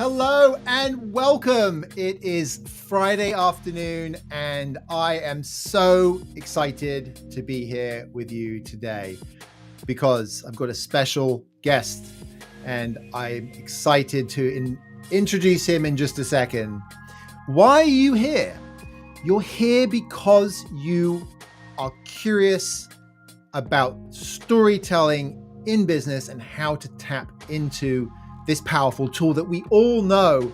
Hello and welcome. It is Friday afternoon and I am so excited to be here with you today because I've got a special guest and I'm excited to introduce him in just a second. Why are you here? You're here because you are curious about storytelling in business and how to tap into this powerful tool that we all know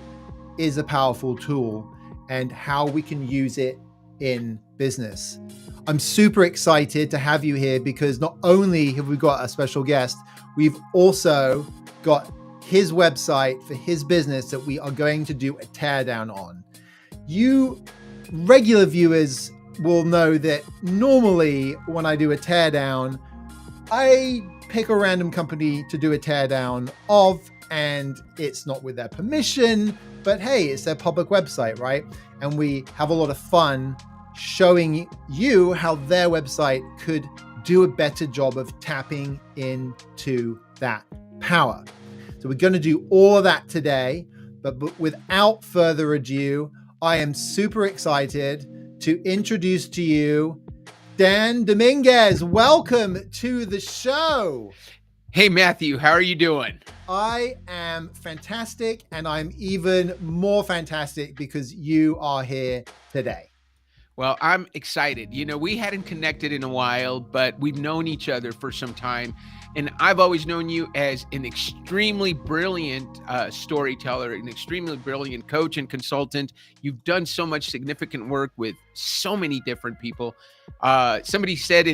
is a powerful tool and how we can use it in business. I'm super excited to have you here because not only have we got a special guest, we've also got his website for his business that we are going to do a teardown on. You regular viewers will know that normally when I do a teardown, I pick a random company to do a teardown of, and it's not with their permission, but hey, it's their public website, right? And we have a lot of fun showing you how their website could do a better job of tapping into that power. So we're going to do all of that today, but without further ado, I am super excited to introduce to you Dan Dominguez. Welcome to the show. Hey, Matthew, how are you doing? I am fantastic, and I'm even more fantastic because you are here today. Well, I'm excited. You know, we hadn't connected in a while, but we've known each other for some time. And I've always known you as an extremely brilliant storyteller, an extremely brilliant coach and consultant. You've done so much significant work with so many different people. Somebody said,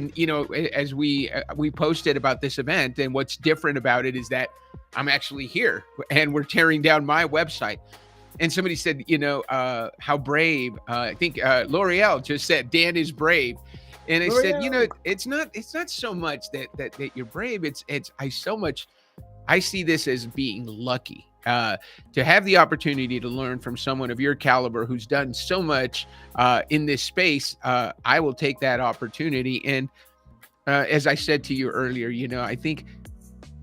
as we posted about this event, and what's different about it is that I'm actually here and we're tearing down my website. And somebody said, how brave. I think L'Oreal just said, Dan is brave. And I said, it's not so much that you're brave. I see this as being lucky to have the opportunity to learn from someone of your caliber who's done so much in this space. I will take that opportunity. And as I said to you earlier, I think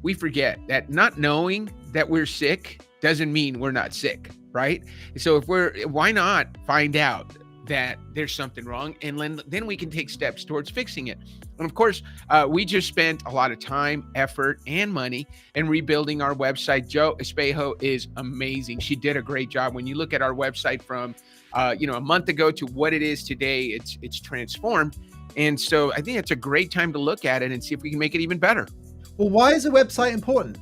we forget that not knowing that we're sick doesn't mean we're not sick, right? So why not find out that there's something wrong, and then we can take steps towards fixing it. And of course, we just spent a lot of time, effort, and money in rebuilding our website. Jo Espejo is amazing. She did a great job. When you look at our website from, a month ago to what it is today, it's transformed. And so I think it's a great time to look at it and see if we can make it even better. Well, why is a website important?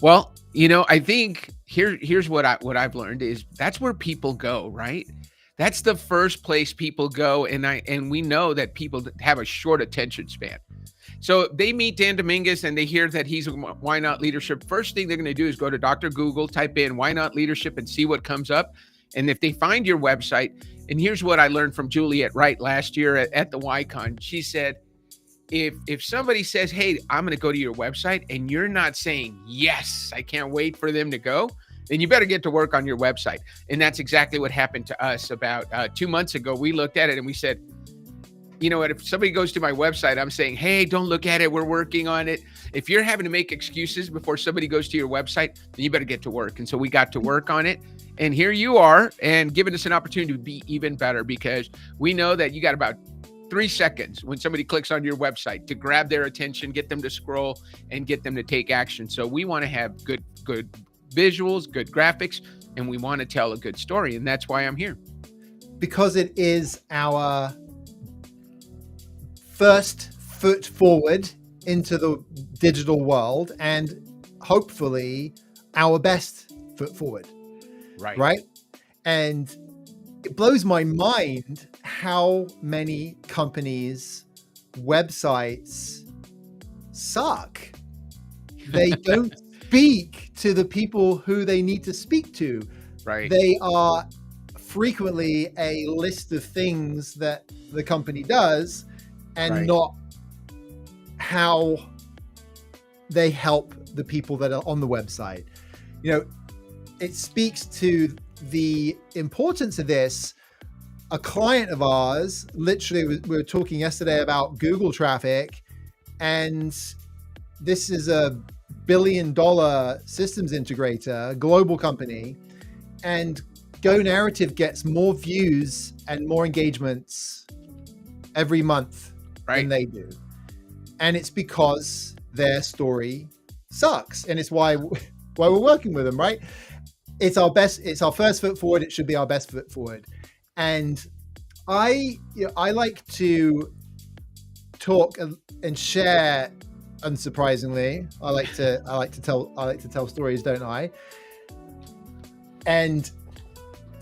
Well, I think here's what I've learned is that's where people go, right? That's the first place people go. And we know that people have a short attention span. So they meet Dan Dominguez and they hear that he's a Why Not Leadership. First thing they're going to do is go to Dr. Google, type in Why Not Leadership and see what comes up. And if they find your website, and here's what I learned from Juliet Wright last year at the YCon, she said, if somebody says, hey, I'm going to go to your website and you're not saying, yes, I can't wait for them to go, then you better get to work on your website. And that's exactly what happened to us about 2 months ago. We looked at it and we said, you know what, if somebody goes to my website, I'm saying, hey, don't look at it. We're working on it. If you're having to make excuses before somebody goes to your website, then you better get to work. And so we got to work on it. And here you are, and giving us an opportunity to be even better, because we know that you got about 3 seconds when somebody clicks on your website to grab their attention, get them to scroll, and get them to take action. So we want to have good visuals, good graphics, and we want to tell a good story. And that's why I'm here. Because it is our first foot forward into the digital world and hopefully our best foot forward. Right. And it blows my mind how many companies' websites suck. They don't speak to the people who they need to speak to. Right. They are frequently a list of things that the company does and not how they help the people that are on the website. It speaks to the importance of this. A client of ours, literally, we were talking yesterday about Google traffic, and this is a billion-dollar systems integrator, global company, and Go Narrative gets more views and more engagements every month than they do. And it's because their story sucks. And it's why we're working with them, right? It's our first foot forward. It should be our best foot forward. And I like to talk and share. Unsurprisingly, I like to tell stories, don't I? And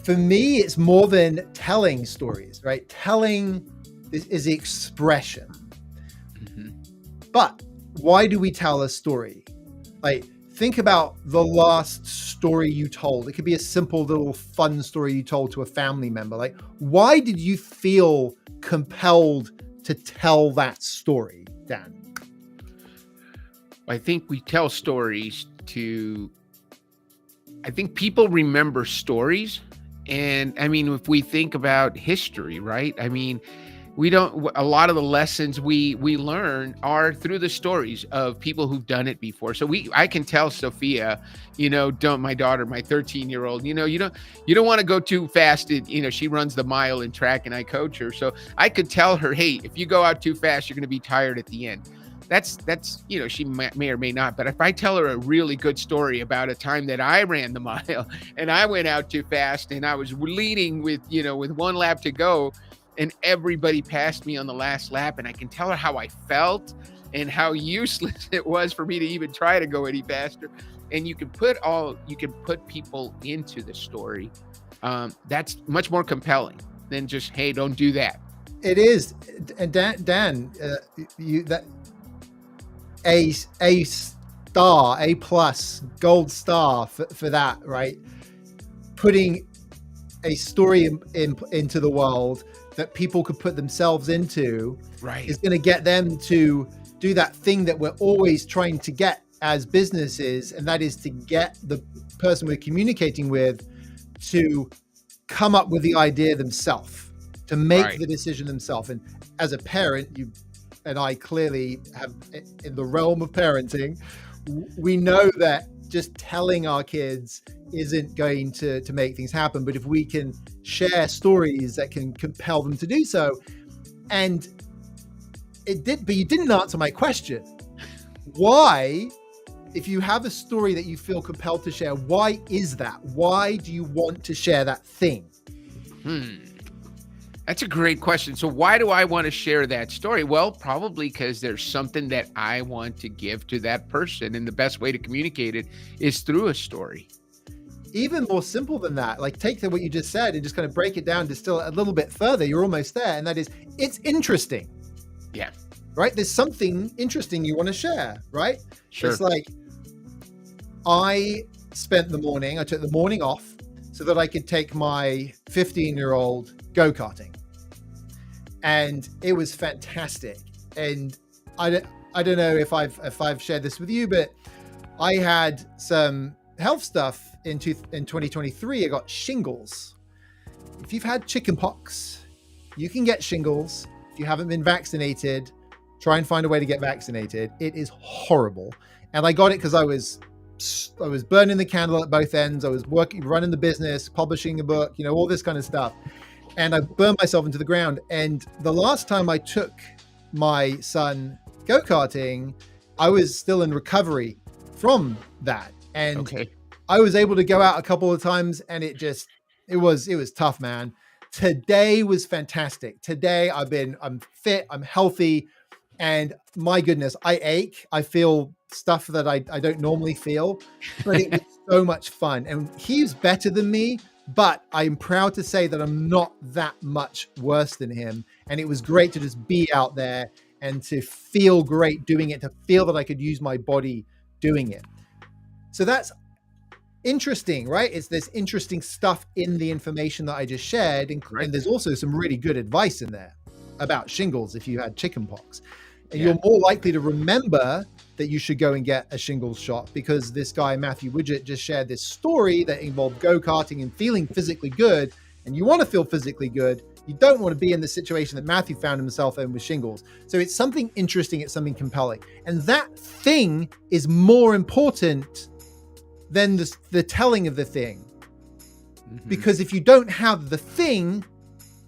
for me, it's more than telling stories, right? Telling is the expression. Mm-hmm. But why do we tell a story? Like, think about the last story you told. It could be a simple little fun story you told to a family member. Like, why did you feel compelled to tell that story, Dan? I think we tell stories I think people remember stories. And I mean, if we think about history, right? I mean, a lot of the lessons we learn are through the stories of people who've done it before. So I can tell Sophia, my daughter, my 13-year-old, you don't want to go too fast. She runs the mile in track and I coach her. So I could tell her, hey, if you go out too fast, you're going to be tired at the end. That's she may or may not. But if I tell her a really good story about a time that I ran the mile and I went out too fast and I was leading with one lap to go and everybody passed me on the last lap, and I can tell her how I felt and how useless it was for me to even try to go any faster. And you can put people into the story. That's much more compelling than just, hey, don't do that. It is. And Dan, A star, A+, gold star for that, right? Putting a story into the world that people could put themselves into, right, is going to get them to do that thing that we're always trying to get as businesses, and that is to get the person we're communicating with to come up with the idea themselves, to make the decision themselves. And as a parent, you and I clearly have, in the realm of parenting, we know that just telling our kids isn't going to make things happen. But if we can share stories that can compel them to do so, but you didn't answer my question. Why, if you have a story that you feel compelled to share, why is that? Why do you want to share that thing? That's a great question. So why do I want to share that story? Well, probably because there's something that I want to give to that person. And the best way to communicate it is through a story. Even more simple than that, like take what you just said and just kind of break it down, distill it a little bit further. You're almost there. And that is, it's interesting. Yeah. Right? There's something interesting you want to share, right? Sure. It's like, I took the morning off so that I could take my 15-year-old go-karting. And it was fantastic. And I don't know if I've shared this with you, but I had some health stuff in 2023. I got shingles. If you've had chickenpox, you can get shingles. If you haven't been vaccinated, try and find a way to get vaccinated. It is horrible. And I got it because I was burning the candle at both ends. I was running the business, publishing a book, all this kind of stuff. And I burned myself into the ground. And the last time I took my son go-karting, I was still in recovery from that. And I was able to go out a couple of times, and it was tough, man. Today was fantastic. Today I'm fit, I'm healthy, and my goodness, I ache. I feel stuff that I don't normally feel, but it was so much fun. And he's better than me, but I'm proud to say that I'm not that much worse than him. And it was great to just be out there and to feel great doing it, to feel that I could use my body doing it. So that's interesting, right? It's this interesting stuff in the information that I just shared. And there's also some really good advice in there about shingles if you had chickenpox. And you're more likely to remember that you should go and get a shingles shot because this guy, Matthew Woodget, just shared this story that involved go-karting and feeling physically good. And you want to feel physically good, You don't want to be in the situation that Matthew found himself in with shingles. So it's something interesting, it's something compelling. And that thing is more important than the telling of the thing. Because if you don't have the thing,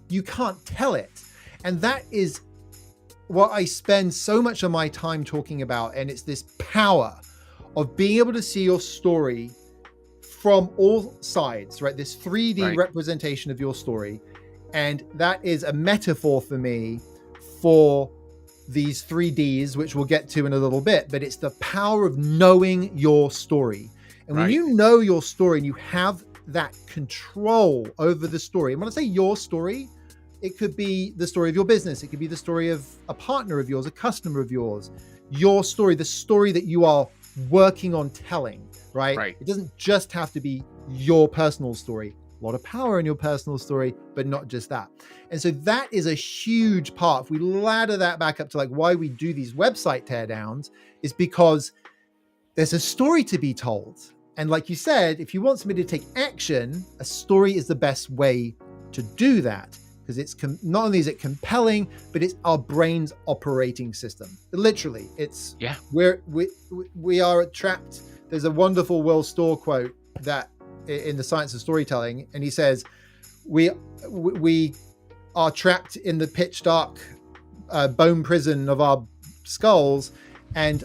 you can't tell it. And that is what I spend so much of my time talking about. And it's this power of being able to see your story from all sides, right? This 3D representation of your story. And that is a metaphor for me for these 3Ds, which we'll get to in a little bit, but it's the power of knowing your story. And when you know your story and you have that control over the story, and when I say your story, it could be the story of your business. It could be the story of a partner of yours, a customer of yours, your story, the story that you are working on telling, right? It doesn't just have to be your personal story. A lot of power in your personal story, but not just that. And so that is a huge part. If we ladder that back up to like why we do these website teardowns, is because there's a story to be told. And like you said, if you want somebody to take action, a story is the best way to do that, because it's not only is it compelling, but it's our brain's operating system. Literally, it's we are trapped. There's a wonderful Will Storr quote that in the Science of Storytelling, and he says, we are trapped in the pitch dark bone prison of our skulls, and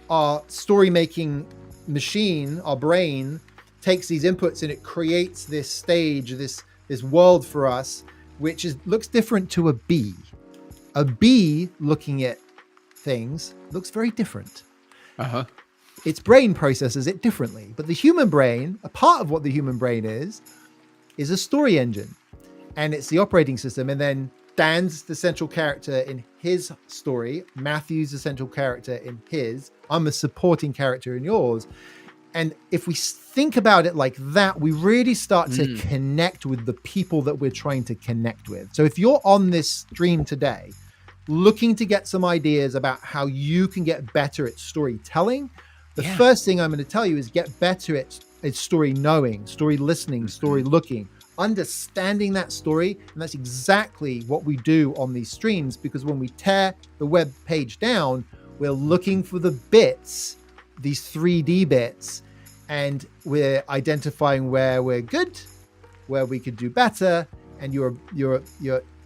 our story making machine, our brain, takes these inputs and it creates this stage, this world for us, which looks different to a bee. A bee looking at things looks very different. Its brain processes it differently. But the human brain, a part of what the human brain is a story engine. And it's the operating system. And then Dan's the central character in his story. Matthew's the central character in his. I'm a supporting character in yours. And if we think about it like that, we really start to connect with the people that we're trying to connect with. So if you're on this stream today, looking to get some ideas about how you can get better at storytelling, the first thing I'm going to tell you is get better at story knowing, story listening, story looking, understanding that story. And that's exactly what we do on these streams, because when we tear the web page down, we're looking for the bits, these 3D bits, and we're identifying where we're good, where we could do better. And you're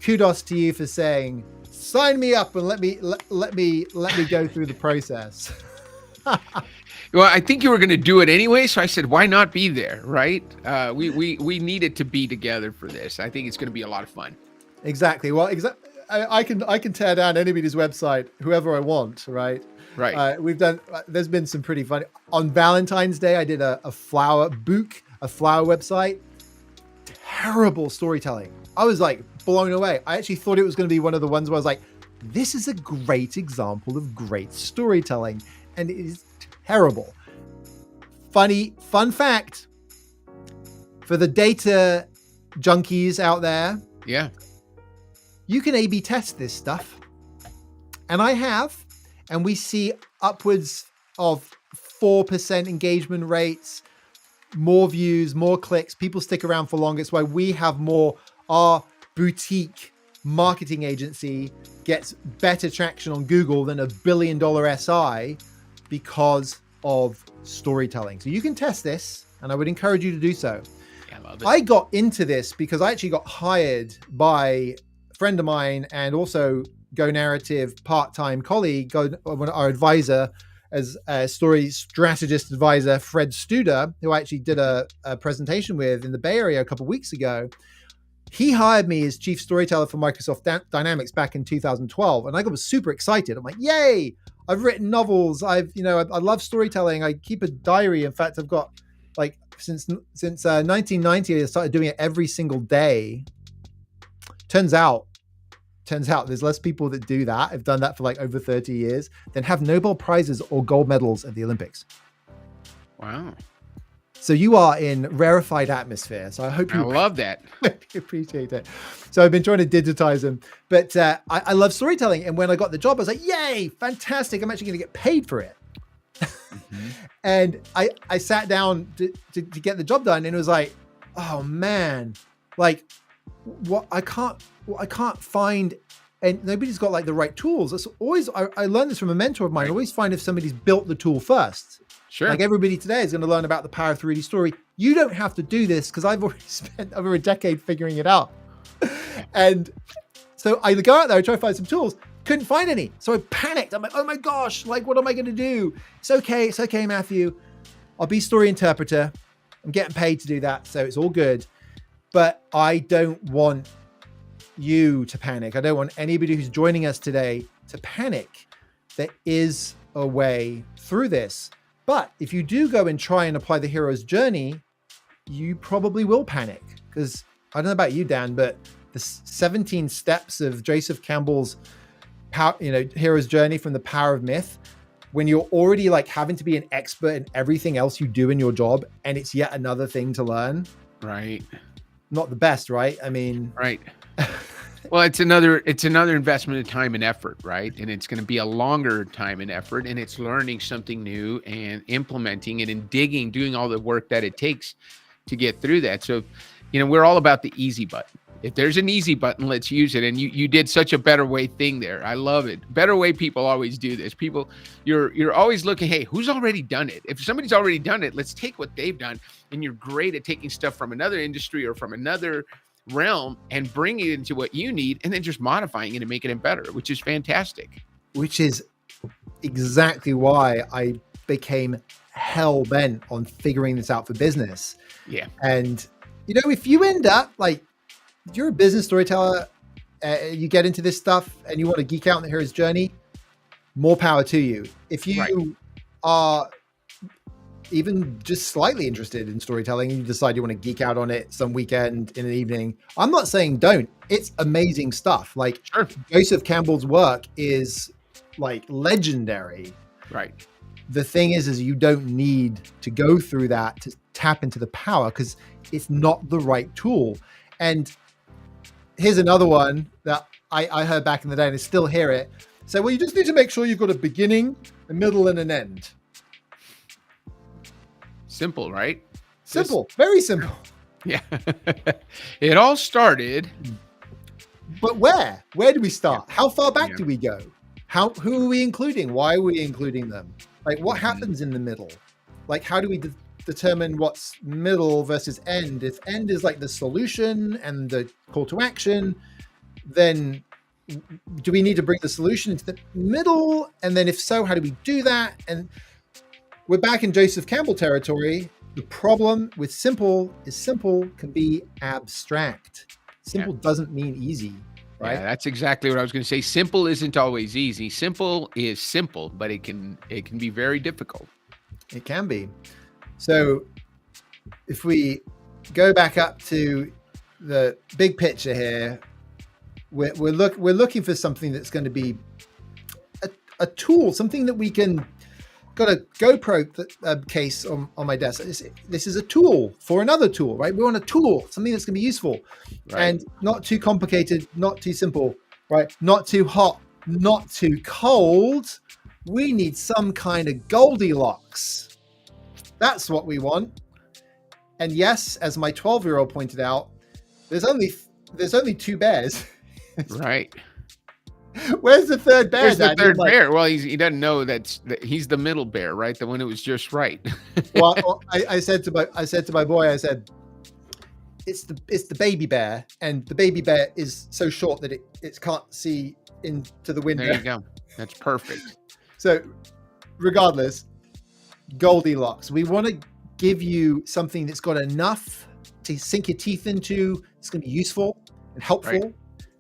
kudos to you for saying, sign me up and let me go through the process. Well, I think you were going to do it anyway, so I said, why not be there, right? We needed to be together for this. I think it's going to be a lot of fun. Exactly. Well, I can tear down anybody's website, whoever I want, right? Right. There's been some pretty funny. On Valentine's Day, I did a flower website. Terrible storytelling. I was like blown away. I actually thought it was going to be one of the ones where I was like, this is a great example of great storytelling. And it is terrible. Fun fact for the data junkies out there. Yeah. You can A/B test this stuff. And I have. And we see upwards of 4% engagement rates, more views, more clicks. People stick around for longer. It's why we have more. Our boutique marketing agency gets better traction on Google than $1 billion SI because of storytelling. So you can test this, and I would encourage you to do so. Yeah, I love it. I got into this because I actually got hired by a friend of mine and also Go Narrative part-time colleague, our advisor, as a story strategist advisor, Fred Studer, who I actually did a presentation with in the Bay Area a couple of weeks ago. He hired me as chief storyteller for Microsoft Dynamics back in 2012. And I was super excited. I'm like, yay, I've written novels. I love storytelling. I keep a diary. In fact, I've got like, since 1990, I started doing it every single day. Turns out there's less people that do that. I've done that for like over 30 years than have Nobel Prizes or gold medals at the Olympics. Wow. So you are in rarefied atmosphere. So I hope you love that. appreciate it. So I've been trying to digitize them, but I love storytelling. And when I got the job, I was like, yay, fantastic. I'm actually going to get paid for it. And I sat down to get the job done, and it was like, oh man, like what well, I can't find, and nobody's got like the right tools. That's always, I learned this from a mentor of mine. I always find if somebody's built the tool first. Sure. Like everybody today is going to learn about the power of 3D story. You don't have to do this because I've already spent over a decade figuring it out. And so I go out there, I try to find some tools, couldn't find any. So I panicked. I'm like, oh my gosh, like, what am I going to do? It's okay, Matthew. I'll be story interpreter. I'm getting paid to do that. So it's all good. But I don't want you to panic. I don't want anybody who's joining us today to panic. There is a way through this. But if you do go and try and apply the hero's journey, you probably will panic. Because I don't know about you, Dan, but the 17 steps of Joseph Campbell's power, hero's journey from the power of myth, when you're already like having to be an expert in everything else you do in your job, and it's yet another thing to learn. Right. Not the best, right? I mean, right. Well, it's another investment of time and effort, right? And it's going to be a longer time and effort, and it's learning something new and implementing it and digging, doing all the work that it takes to get through that. So, we're all about the easy button. If there's an easy button, let's use it. And you did such a better way thing there. I love it. Better way people always do this. People, you're always looking, hey, who's already done it? If somebody's already done it, let's take what they've done. And you're great at taking stuff from another industry or from another realm and bringing it into what you need and then just modifying it and making it better, which is fantastic. Which is exactly why I became hell bent on figuring this out for business. Yeah. And, if you end up like, you're a business storyteller, you get into this stuff and you want to geek out on the hero's journey, more power to you. If you are even just slightly interested in storytelling and you decide you want to geek out on it some weekend in an evening, I'm not saying don't. It's amazing stuff. Like sure. Joseph Campbell's work is like legendary. Right. The thing is you don't need to go through that to tap into the power because it's not the right tool. And here's another one that I heard back in the day and I still hear it. So, well, you just need to make sure you've got a beginning, a middle, and an end. Simple, right? Simple, very simple. Yeah. It all started. But where? Where do we start? How far back do we go? Who are we including? Why are we including them? Like, what happens in the middle? Like, how do we determine what's middle versus end? If end is like the solution and the call to action, then do we need to bring the solution into the middle? And then if so, how do we do that? And we're back in Joseph Campbell territory. The problem with simple is simple can be abstract. Simple doesn't mean easy, right? Yeah, that's exactly what I was going to say. Simple isn't always easy. Simple is simple, but it can be very difficult. It can be. So if we go back up to the big picture here, we're looking for something that's going to be a tool, something that we can. Got a GoPro case on my desk. This is a tool for another tool, right? We want a tool, something that's going to be useful, right. And not too complicated, not too simple, right? Not too hot, not too cold. We need some kind of Goldilocks. That's what we want. And yes, as my 12-year-old pointed out, there's only two bears. Right. Where's the third bear? Where's the third bear? Well, he doesn't know that he's the middle bear, right? The one who was just right. Well, I said to my boy, I said, it's the baby bear, and the baby bear is so short that it can't see into the window. There you go. That's perfect. So, regardless, Goldilocks. We want to give you something that's got enough to sink your teeth into. It's going to be useful and helpful. Right.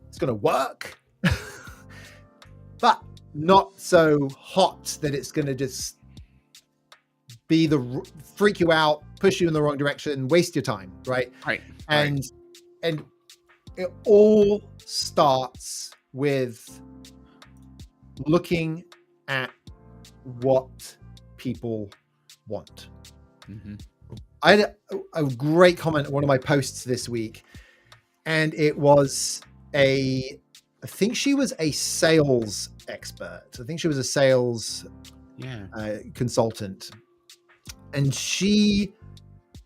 It's going to work. But not so hot that it's going to just be freak you out, push you in the wrong direction, waste your time, right? Right. And it all starts with looking at what people want. Mm-hmm. I had a great comment on one of my posts this week, and it was I think she was a sales expert. I think she was a sales consultant. And she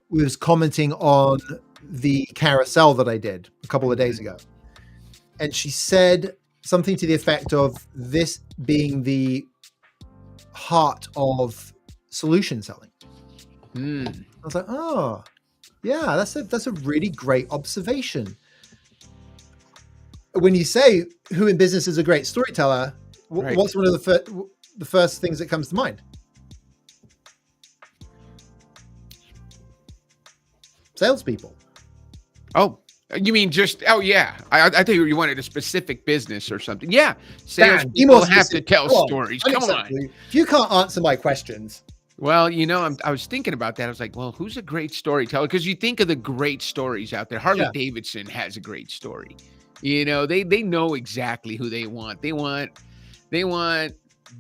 was commenting on the carousel that I did a couple of days ago. and she said something to the effect of this being the heart of solution selling. I was like, oh, yeah, that's a really great observation. When you say who in business is a great storyteller, Right. what's one of the first things that comes to mind? Salespeople. Oh, you mean just, oh yeah. I think you wanted a specific business or something. Yeah. Dan, be Salespeople more have to specific. tell Come on, stories. Come on. unacceptable. If you can't answer my questions. Well, I was thinking about that. I was like, well, who's a great storyteller? Because you think of the great stories out there. Harley Yeah. Davidson has a great story. They know exactly who they want. They want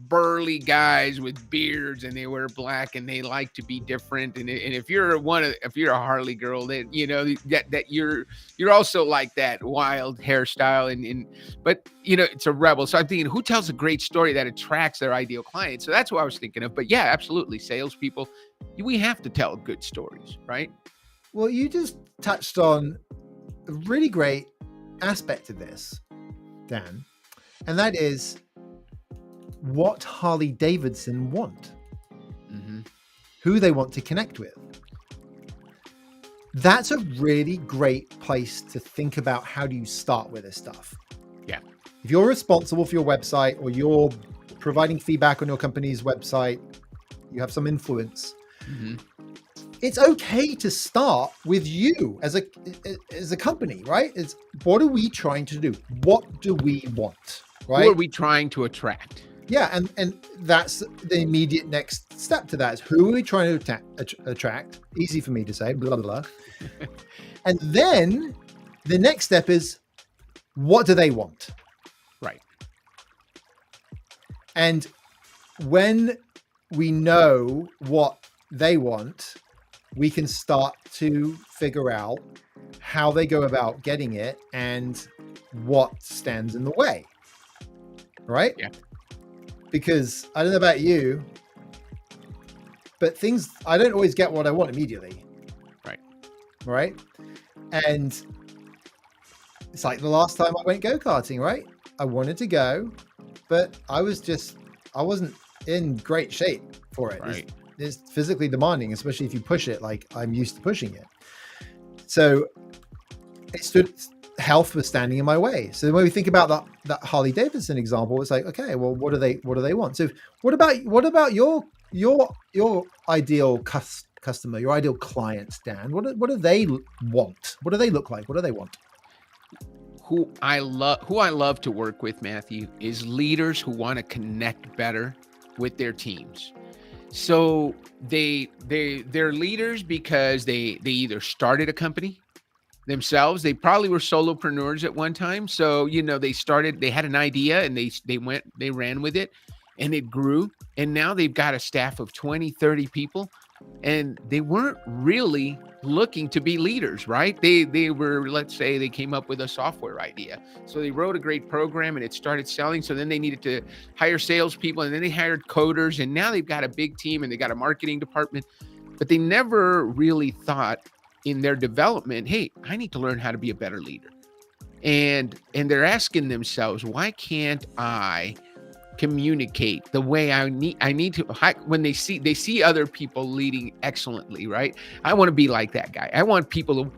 burly guys with beards, and they wear black, and they like to be different. And if you're a Harley girl, then that you're also like that wild hairstyle, but it's a rebel. So I'm thinking, who tells a great story that attracts their ideal client? So that's what I was thinking of. But yeah, absolutely, salespeople, we have to tell good stories, right? Well, you just touched on a really great aspect of this, Dan, and that is what Harley Davidson want, who they want to connect with. That's a really great place to think about how do you start with this stuff. Yeah. If you're responsible for your website, or you're providing feedback on your company's website, you have some influence. It's okay to start with you as a company, right? It's what are we trying to do? What do we want, right? Who are we trying to attract? Yeah, and that's the immediate next step to that is who are we trying to attract? Easy for me to say, blah, blah, blah. And then the next step is, what do they want? Right. And when we know what they want, we can start to figure out how they go about getting it and what stands in the way. Right? Yeah. Because I don't know about you, but I don't always get what I want immediately. Right. And it's like the last time I went go-karting, right? I wanted to go, but I wasn't in great shape for it. Right. It's physically demanding, especially if you push it like I'm used to pushing it. So health was standing in my way. So when we think about that Harley Davidson example, it's like, okay, well, what do they want? So what about your ideal customer, your ideal client, Dan? What do they want? What do they look like? What do they want? Who I love to work with, Matthew, is leaders who want to connect better with their teams. So they're leaders because they either started a company themselves. They probably were solopreneurs at one time. So, they had an idea and they ran with it, and it grew. And now they've got a staff of 20, 30 people, and they weren't really looking to be leaders, right? They were, let's say they came up with a software idea. So they wrote a great program and it started selling. So then they needed to hire salespeople, and then they hired coders, and now they've got a big team and they got a marketing department, but they never really thought in their development, hey, I need to learn how to be a better leader. And they're asking themselves, why can't I communicate the way I need to? When they see other people leading excellently, right? I want to be like that guy. I want people to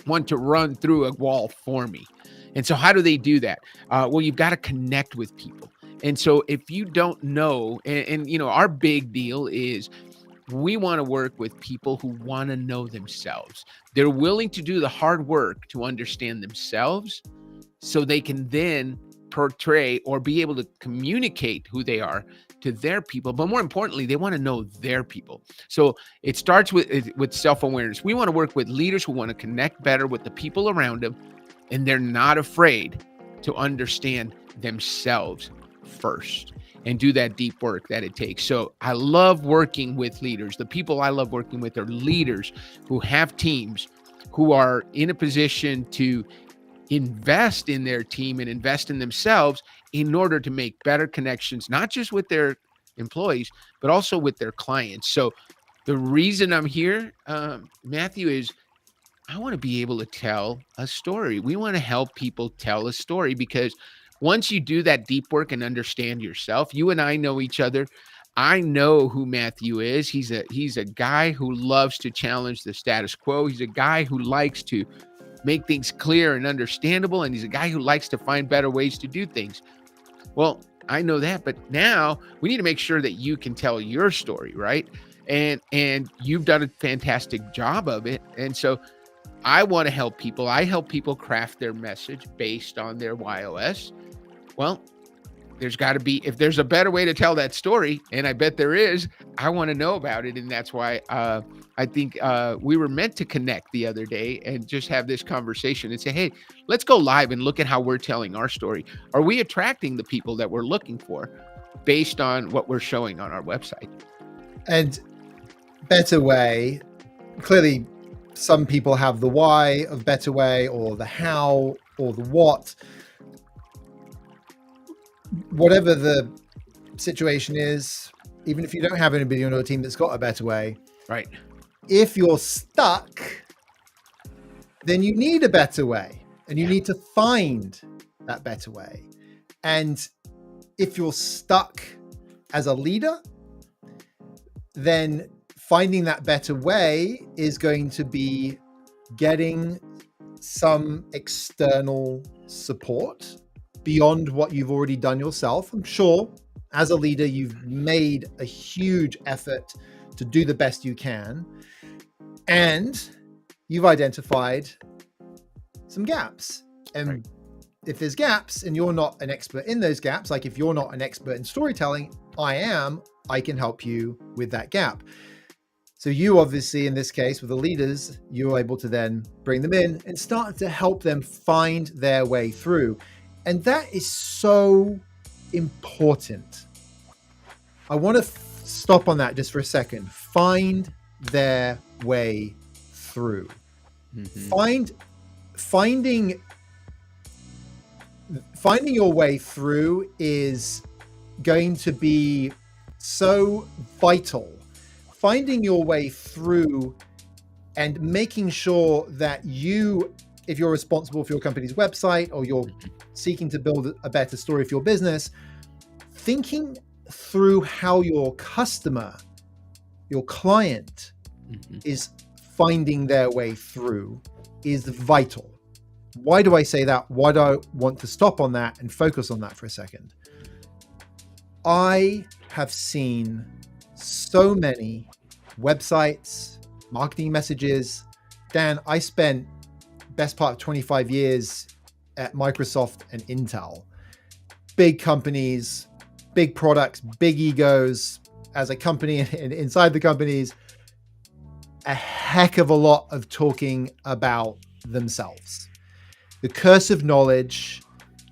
want to run through a wall for me. And so how do they do that? Well, you've got to connect with people. And so if you don't know, and our big deal is, we want to work with people who want to know themselves. They're willing to do the hard work to understand themselves, so they can then portray or be able to communicate who they are to their people. But more importantly, they want to know their people. So it starts with self-awareness. We want to work with leaders who want to connect better with the people around them, and they're not afraid to understand themselves first and do that deep work that it takes. So I love working with leaders. The people I love working with are leaders who have teams, who are in a position to invest in their team and invest in themselves in order to make better connections, not just with their employees, but also with their clients. So the reason I'm here, Matthew, is I want to be able to tell a story. We want to help people tell a story because once you do that deep work and understand yourself, you and I know each other. I know who Matthew is. He's a guy who loves to challenge the status quo. He's a guy who likes to make things clear and understandable, and he's a guy who likes to find better ways to do things. Well, I know that, but now we need to make sure that you can tell your story, right? And you've done a fantastic job of it. And so I want to help people. I help people craft their message based on their YOS. Well, there's got to be, if there's a better way to tell that story, and I bet there is, I want to know about it. And that's why I think we were meant to connect the other day and just have this conversation and say, hey, let's go live and look at how we're telling our story. Are we attracting the people that we're looking for based on what we're showing on our website? And Better Way, clearly some people have the why of Better Way or the how or the what. Whatever the situation is, even if you don't have anybody on your team that's got a better way, right? If you're stuck, then you need a better way, and you need to find that better way. And if you're stuck as a leader, then finding that better way is going to be getting some external support beyond what you've already done yourself. I'm sure as a leader, you've made a huge effort to do the best you can. And you've identified some gaps. And right. If there's gaps and you're not an expert in those gaps, like if you're not an expert in storytelling, I can help you with that gap. So you obviously, in this case, with the leaders, you're able to then bring them in and start to help them find their way through. And that is so important. I want to stop on that just for a second. Find their way through. Mm-hmm. Finding your way through is going to be so vital. Finding your way through and making sure that you, if you're responsible for your company's website or you're seeking to build a better story for your business, thinking through how your customer, your client is finding their way through is vital. Why do I say that? Why do I want to stop on that and focus on that for a second? I have seen so many websites, marketing messages. Dan, I spent best part of 25 years at Microsoft and Intel. Big companies, big products, big egos. As a company and inside the companies, a heck of a lot of talking about themselves. The curse of knowledge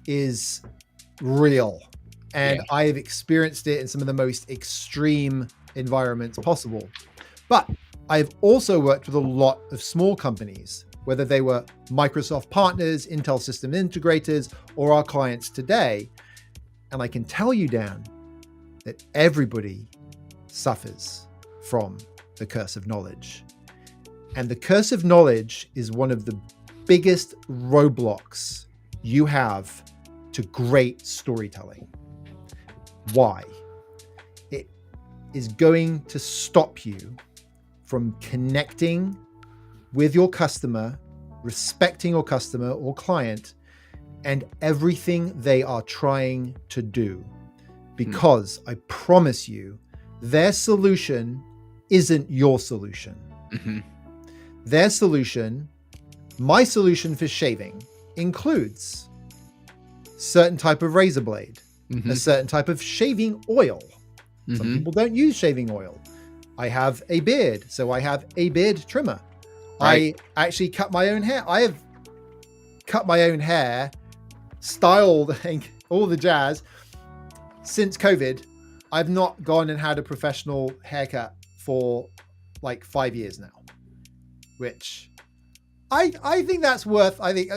is real. And I have experienced it in some of the most extreme environments possible. But I've also worked with a lot of small companies, whether they were Microsoft partners, Intel system integrators, or our clients today. And I can tell you, Dan, that everybody suffers from the curse of knowledge. And the curse of knowledge is one of the biggest roadblocks you have to great storytelling. Why? It is going to stop you from connecting with your customer, respecting your customer or client, and everything they are trying to do. Because I promise you, their solution isn't your solution. Mm-hmm. Their solution, my solution for shaving, includes certain type of razor blade, a certain type of shaving oil. Some people don't use shaving oil. I have a beard, so I have a beard trimmer. Right. I actually cut my own hair. I have cut my own hair, styled and all the jazz. Since COVID, I've not gone and had a professional haircut for like 5 years now, which I think that's worth, I think,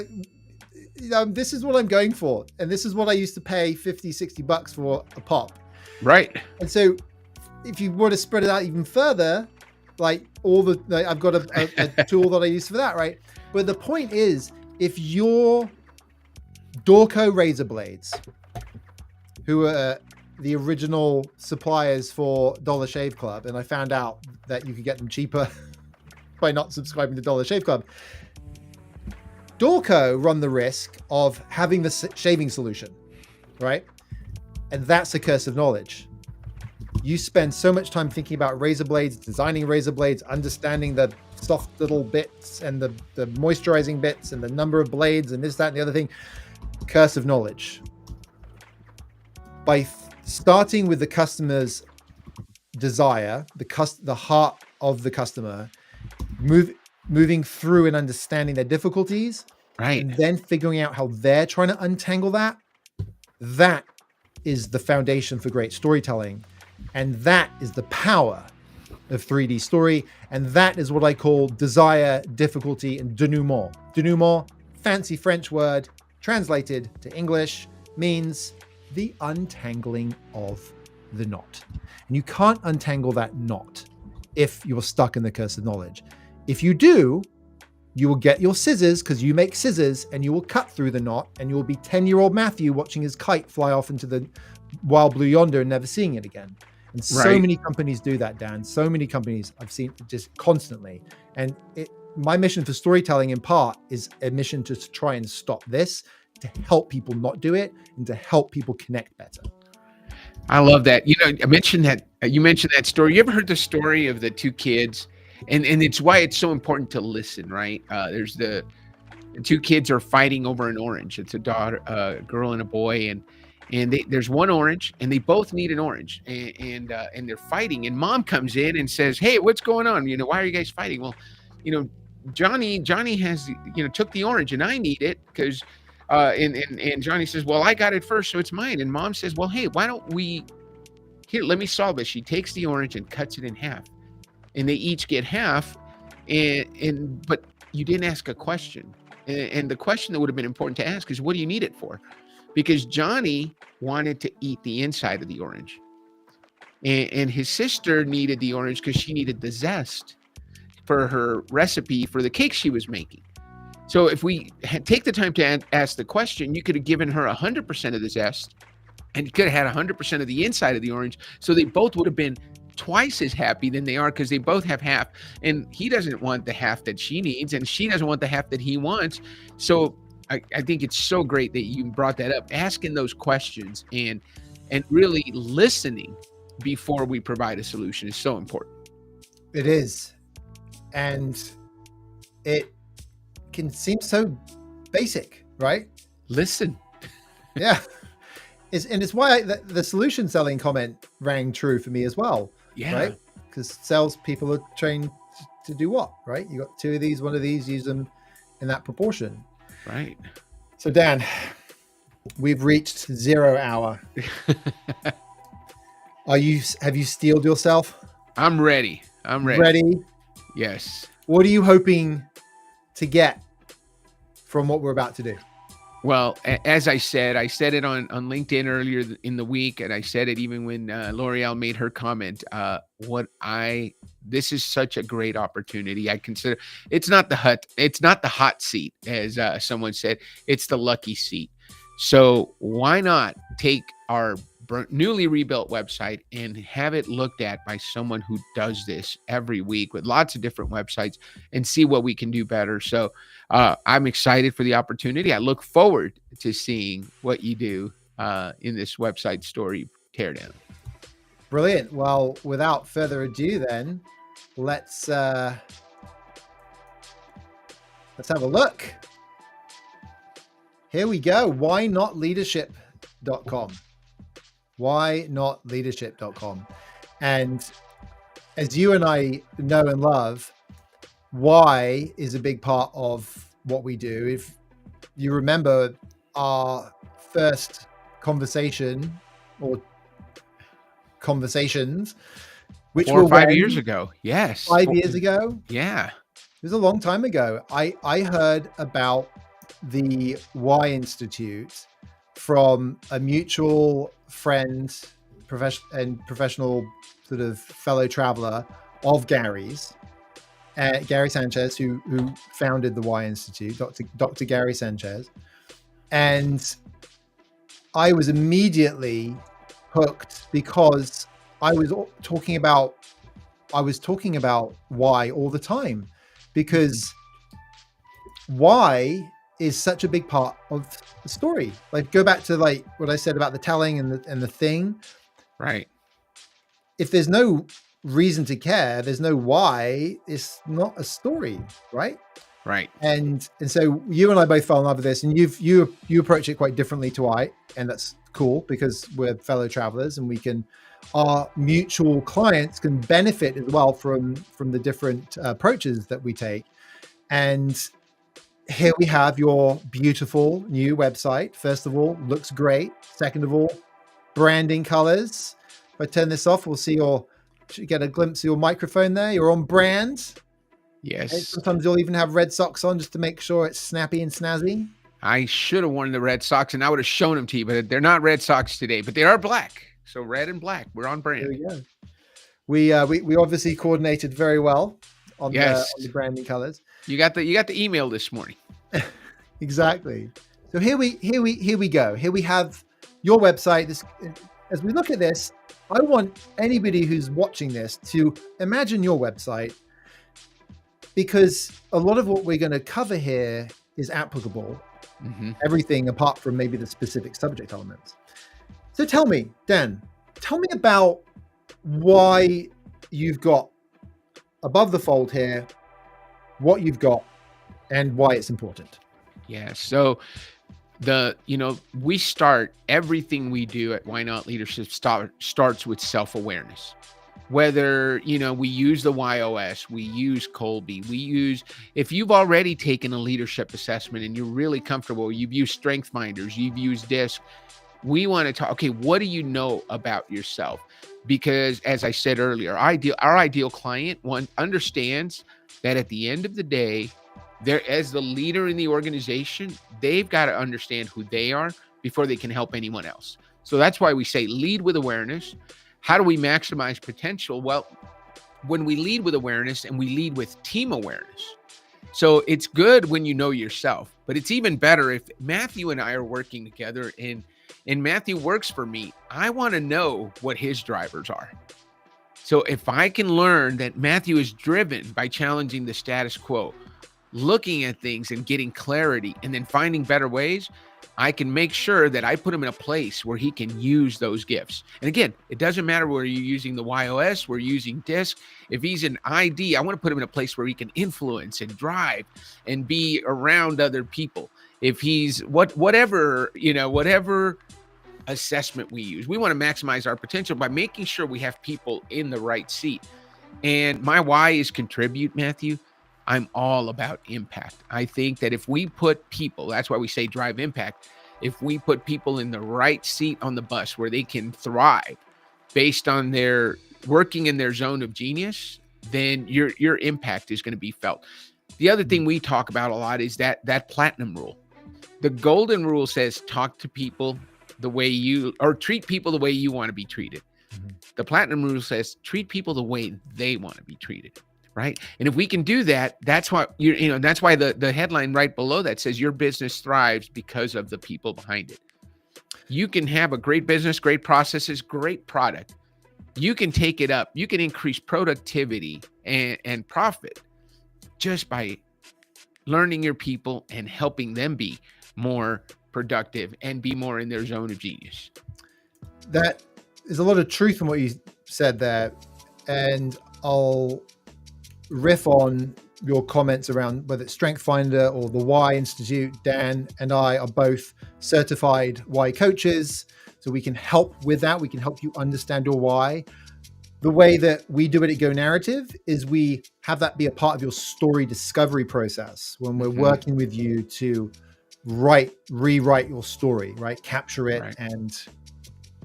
this is what I'm going for. And this is what I used to pay 50, 60 bucks for a pop. Right. And so if you were to spread it out even further, like I've got a tool that I use for that, right? But the point is, if you're Dorco razor blades, who are the original suppliers for Dollar Shave Club, and I found out that you could get them cheaper by not subscribing to Dollar Shave Club. Dorco run the risk of having the shaving solution, right? And that's a curse of knowledge. You spend so much time thinking about razor blades, designing razor blades, understanding the soft little bits and the moisturizing bits and the number of blades and this, that, and the other thing. Curse of knowledge. By starting with the customer's desire, the heart of the customer, moving through and understanding their difficulties, right, and then figuring out how they're trying to untangle that is the foundation for great storytelling. And that is the power of 3D story. And that is what I call desire, difficulty, and denouement. Denouement, fancy French word, translated to English, means the untangling of the knot. And you can't untangle that knot if you're stuck in the curse of knowledge. If you do, you will get your scissors, because you make scissors, and you will cut through the knot, and you will be 10-year-old Matthew watching his kite fly off into the wild blue yonder and never seeing it again. And so many companies do that, Dan. So many companies I've seen just constantly. And my mission for storytelling, in part, is a mission to try and stop this, to help people not do it, and to help people connect better. I love that. You mentioned that story. You ever heard the story of the two kids? And it's why it's so important to listen, right? There's the two kids are fighting over an orange. It's a girl and a boy, and there's one orange, and they both need an orange, and they're fighting. And mom comes in and says, "Hey, what's going on? Why are you guys fighting?" Well, Johnny has took the orange, and I need it because and Johnny says, "Well, I got it first, so it's mine." And mom says, "Well, hey, why don't we let me solve this." She takes the orange and cuts it in half, and they each get half. But you didn't ask a question, and the question that would have been important to ask is, "What do you need it for?" Because Johnny wanted to eat the inside of the orange, and his sister needed the orange because she needed the zest for her recipe for the cake she was making. So if we take the time to ask the question, you could have given her 100% of the zest, and you could have had 100% of the inside of the orange. So they both would have been twice as happy than they are, because they both have half, and he doesn't want the half that she needs, and she doesn't want the half that he wants. So I think it's so great that you brought that up, asking those questions and really listening before we provide a solution is so important. It is. And it can seem so basic, right? Listen. Yeah. It's why the solution selling comment rang true for me as well. Yeah. Right? Because salespeople are trained to do what, right? You got two of these, one of these, use them in that proportion. Right. So Dan, we've reached 0 hour. Have you steeled yourself? I'm ready. Ready? Yes. What are you hoping to get from what we're about to do? Well, as I said it on LinkedIn earlier in the week, and I said it even when L'Oreal made her comment. This is such a great opportunity. I consider it's not the hot seat, as someone said. It's the lucky seat. So why not take our newly rebuilt website and have it looked at by someone who does this every week with lots of different websites and see what we can do better. So I'm excited for the opportunity. I look forward to seeing what you do in this website story teardown. Brilliant. Well, without further ado, then let's have a look. Here we go. WhyNotLeadership.com. WhyNotLeadership.com. And as you and I know and love, why is a big part of what we do. If you remember our first conversation or conversations, which 4 or 5 years ago. Yes. 5 years ago. Yeah. It was a long time ago. I heard about the Why Institute from a mutual friend, professional sort of fellow traveler of Gary's, Gary Sanchez, who founded the Y Institute, Dr. Gary Sanchez. And I was immediately hooked because I was talking about why all the time, because why is such a big part of the story. Like, go back to like what I said about the telling and the thing. Right. If there's no reason to care, there's no why, it's not a story, right? Right. And so you and I both fell in love with this, and you approach it quite differently to I, and that's cool because we're fellow travelers, and our mutual clients can benefit as well from the different approaches that we take. And here we have your beautiful new website. First of all, looks great. Second of all, branding colors. If I turn this off, we'll see get a glimpse of your microphone there. You're on brand. Yes. And sometimes you'll even have red socks on just to make sure it's snappy and snazzy. I should have worn the red socks and I would have shown them to you, but they're not red socks today, but they are black. So red and black, we're on brand. There we go. We obviously coordinated very well on the branding colors. You got the email this morning. Exactly. So here we go. Here we have your website. As we look at this, I want anybody who's watching this to imagine your website, because a lot of what we're going to cover here is applicable. Mm-hmm. Everything apart from maybe the specific subject elements. So tell me, Dan, about why you've got above the fold here, what you've got, and why it's important. Yeah. So we start everything we do at Why Not Leadership starts with self-awareness. Whether, we use the YOS, we use Colby, if you've already taken a leadership assessment and you're really comfortable, you've used Strength Finders, you've used DISC, we want to talk, okay, what do you know about yourself? Because as I said earlier, our ideal client understands that at the end of the day, as the leader in the organization, they've got to understand who they are before they can help anyone else. So that's why we say lead with awareness. How do we maximize potential? Well, when we lead with awareness and we lead with team awareness. So it's good when you know yourself, but it's even better if Matthew and I are working together and Matthew works for me. I want to know what his drivers are. So if I can learn that Matthew is driven by challenging the status quo, looking at things and getting clarity and then finding better ways, I can make sure that I put him in a place where he can use those gifts. And again, it doesn't matter whether you're using the YOS, we're using DISC. If he's an ID, I want to put him in a place where he can influence and drive and be around other people. If he's whatever assessment we use, we want to maximize our potential by making sure we have people in the right seat. And my why is contribute, Matthew. I'm all about impact. I think that if we put people, that's why we say drive impact. If we put people in the right seat on the bus where they can thrive based on their working in their zone of genius, then your impact is going to be felt. The other thing we talk about a lot is that platinum rule. The golden rule says talk to people treat people the way you want to be treated. Mm-hmm. The platinum rule says treat people the way they want to be treated. Right. And if we can do that, that's why that's why the headline right below that says your business thrives because of the people behind it. You can have a great business, great processes, great product. You can take it up. You can increase productivity and profit just by learning your people and helping them be more productive and be more in their zone of genius. That is a lot of truth in what you said there. And I'll riff on your comments around whether it's Strength Finder or the Y Institute. Dan and I are both certified Y coaches, so we can help with that. We can help you understand your why. The way that we do it at Go Narrative is we have that be a part of your story discovery process when we're working with you to rewrite your story, right? Capture it and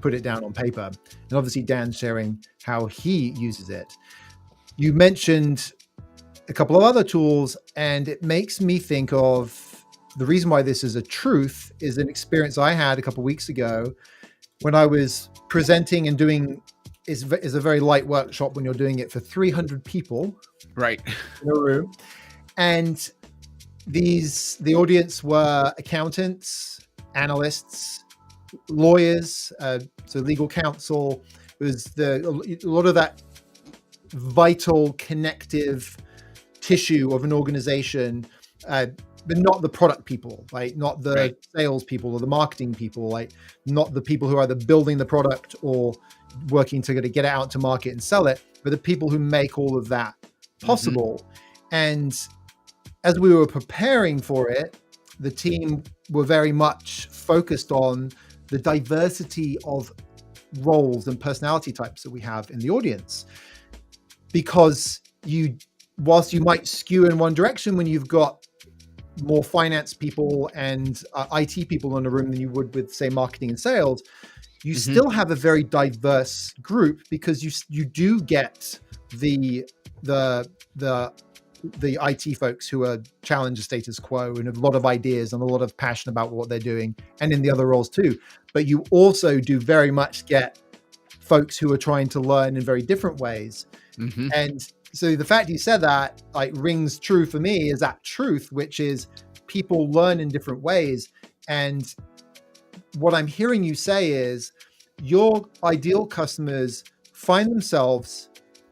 put it down on paper. And obviously Dan's sharing how he uses it. You mentioned a couple of other tools, and it makes me think of the reason why this is a truth is an experience I had a couple of weeks ago when I was presenting and doing is a very light workshop when you're doing it for 300 people Right. in a room. And the audience were accountants, analysts, lawyers, so legal counsel. It was a lot of that vital connective tissue of an organization, but not the product people, like not the sales people or the marketing people, like not the people who are either building the product or working to get it out to market and sell it, but the people who make all of that possible. And as we were preparing for it, the team were very much focused on the diversity of roles and personality types that we have in the audience. Because whilst you might skew in one direction when you've got more finance people and IT people in a room than you would with, say, marketing and sales, you still have a very diverse group, because you do get the IT folks who are challenge the status quo and have a lot of ideas and a lot of passion about what they're doing, and in the other roles too. But you also do very much get folks who are trying to learn in very different ways. And so the fact you said that like rings true for me is that truth, which is people learn in different ways. And what I'm hearing you say is your ideal customers find themselves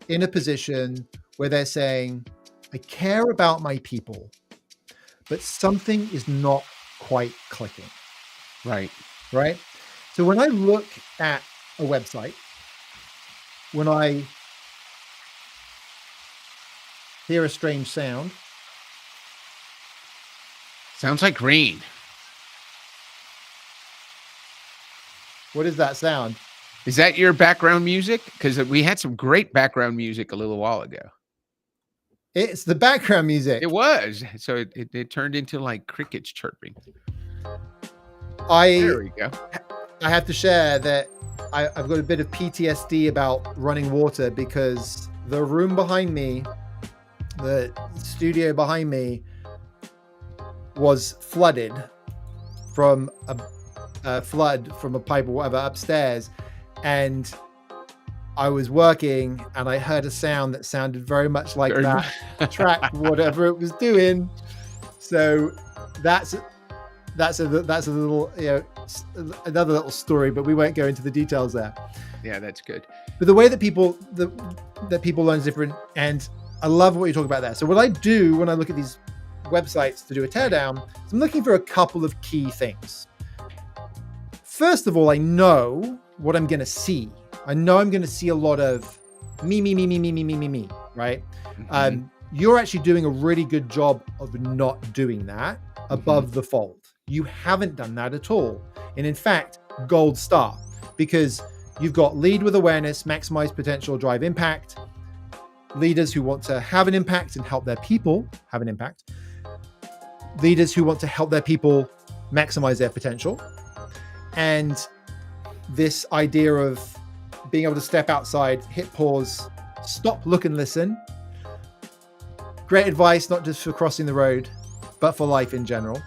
in a position where they're saying, I care about my people, but something is not quite clicking. Right. So when I look at a website, when I hear a strange sound. Sounds like rain. What is that sound? Is that your background music? Because we had some great background music a little while ago. It's the background music. It was. So it turned into like crickets chirping. There we go. I have to share that I've got a bit of PTSD about running water, because the room behind me, the studio behind me, was flooded from a flood from a pipe or whatever upstairs. And I was working and I heard a sound that sounded very much like that track, whatever it was doing. So that's a little, another little story, but we won't go into the details there. Yeah, that's good. But the way that people learn is different, and I love what you're talking about there. So what I do when I look at these websites to do a teardown is I'm looking for a couple of key things. First of all, I know what I'm going to see. I know I'm going to see a lot of me, right? You're actually doing a really good job of not doing that above the fold. You haven't done that at all. And in fact, gold star, because you've got lead with awareness, maximize potential, drive impact, leaders who want to have an impact and help their people have an impact, leaders who want to help their people maximize their potential, and this idea of being able to step outside, hit pause, stop, look and listen. Great advice, not just for crossing the road, but for life in general.